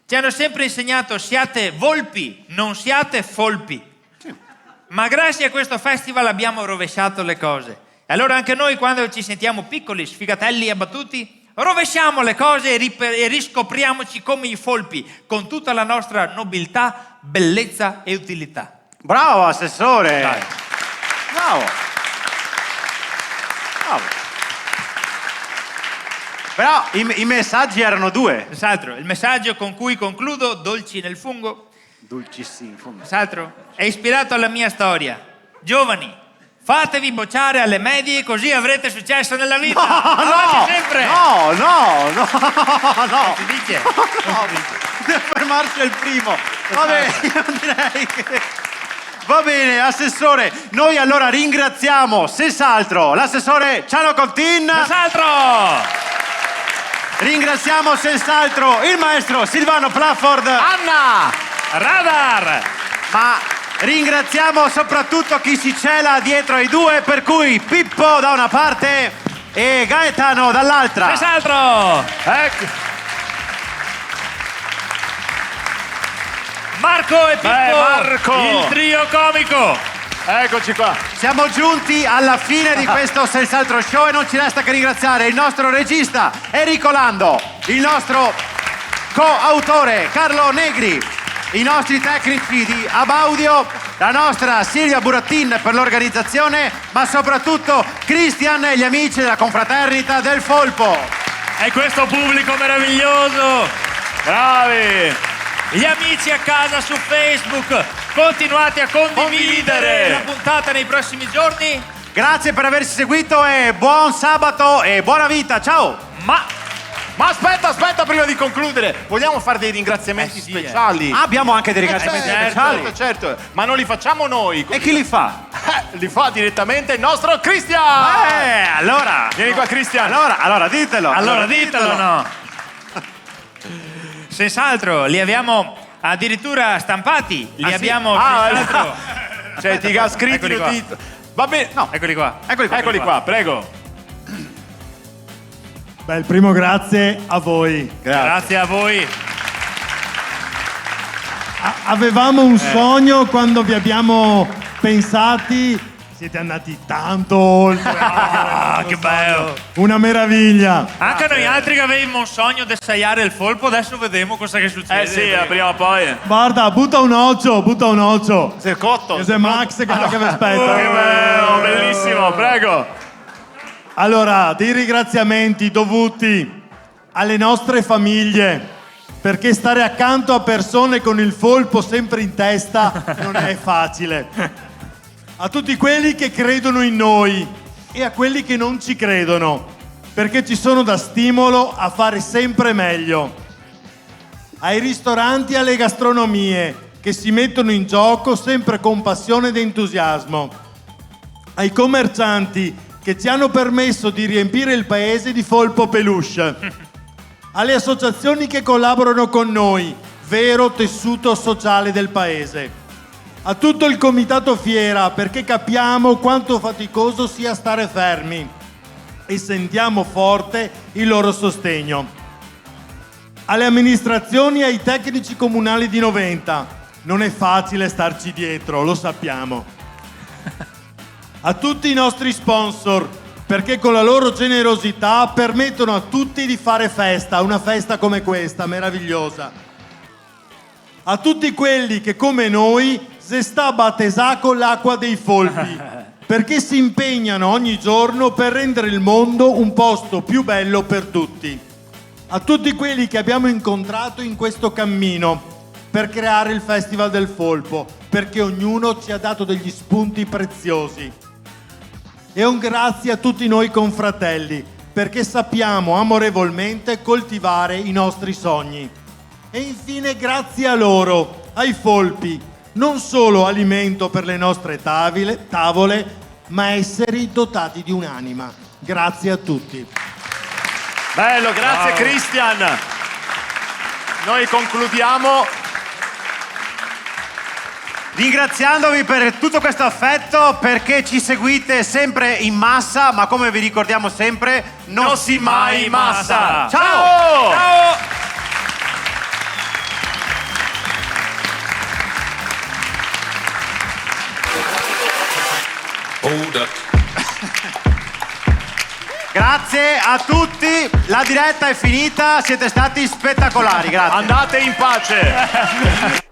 Ci hanno sempre insegnato siate volpi, non siate folpi. Ma grazie a questo festival abbiamo rovesciato le cose. E allora anche noi, quando ci sentiamo piccoli, sfigatelli e abbattuti, rovesciamo le cose e riscopriamoci come i folpi, con tutta la nostra nobiltà, bellezza e utilità. Bravo, assessore! Dai. Bravo! Però i messaggi erano 2. Senz'altro, il messaggio con cui concludo, dolci nel fungo, Dolcissimi in fondo. senz'altro, è ispirato alla mia storia. Giovani, fatevi bocciare alle medie così avrete successo nella vita. Avanti sempre. No. Si dice. Deve fermarsi al primo. Vabbè, io direi che... Va bene, assessore. Noi allora ringraziamo senz'altro l'assessore Ciano Contin. Senz'altro. Ringraziamo senz'altro il maestro Silvano Plafford. Anna. Radar. Ma ringraziamo soprattutto chi si cela dietro ai 2, per cui Pippo da una parte e Gaetano dall'altra. Senz'altro. Ecco. Marco e Pippo, il trio comico. Eccoci qua. Siamo giunti alla fine di questo Senz'altro Show e non ci resta che ringraziare il nostro regista Enrico Lando, il nostro coautore Carlo Negri, i nostri tecnici di Abaudio, la nostra Silvia Burattin per l'organizzazione, ma soprattutto Christian e gli amici della confraternita del Folpo. E questo pubblico meraviglioso. Bravi! Gli amici a casa su Facebook, continuate a condividere la puntata nei prossimi giorni. Grazie per averci seguito e buon sabato e buona vita, ciao! Ma aspetta, prima di concludere, vogliamo fare dei ringraziamenti speciali? Abbiamo anche dei ringraziamenti speciali. Certo, ma non li facciamo noi. E chi li fa? Li fa direttamente il nostro Christian! Allora! Vieni qua, Christian! Allora ditelo! Allora ditelo, no? Senz'altro, li abbiamo addirittura stampati, li abbiamo senz'altro. Cioè, ti ha scritto il dito. Va bene, no. Eccoli qua. Eccoli qua, prego. Beh, il primo grazie a voi. Grazie a voi. Avevamo un sogno quando vi abbiamo pensati. Siete andati tanto oltre. Che bello. Una meraviglia. Anche noi altri che avevamo un sogno di assaiare il folpo, adesso vedremo cosa che succede. Sì, prima o poi. Guarda, butta un occhio. Sei cotto. Che se Max guarda che vi aspetta. Che bello, bellissimo, prego. Allora, dei ringraziamenti dovuti alle nostre famiglie, perché stare accanto a persone con il folpo sempre in testa non è facile. A tutti quelli che credono in noi e a quelli che non ci credono, perché ci sono da stimolo a fare sempre meglio. Ai ristoranti e alle gastronomie che si mettono in gioco sempre con passione ed entusiasmo. Ai commercianti che ci hanno permesso di riempire il paese di folpo peluche. Alle associazioni che collaborano con noi, vero tessuto sociale del paese. A tutto il comitato Fiera, perché capiamo quanto faticoso sia stare fermi e sentiamo forte il loro sostegno. Alle amministrazioni e ai tecnici comunali di Noventa, non è facile starci dietro, lo sappiamo. A tutti i nostri sponsor, perché con la loro generosità permettono a tutti di fare festa, una festa come questa, meravigliosa. A tutti quelli che come noi se sta a batesà con l'acqua dei Folpi, perché si impegnano ogni giorno per rendere il mondo un posto più bello per tutti. A tutti quelli che abbiamo incontrato in questo cammino per creare il Festival del Folpo, perché ognuno ci ha dato degli spunti preziosi. E un grazie a tutti noi confratelli, perché sappiamo amorevolmente coltivare i nostri sogni. E infine grazie a loro, ai Folpi, non solo alimento per le nostre tavole, ma esseri dotati di un'anima. Grazie a tutti. Bello, grazie Christian. Noi concludiamo ringraziandovi per tutto questo affetto, perché ci seguite sempre in massa, ma come vi ricordiamo sempre, non si mai massa. Ciao! Ciao! Grazie a tutti, la diretta è finita, siete stati spettacolari, grazie. Andate in pace.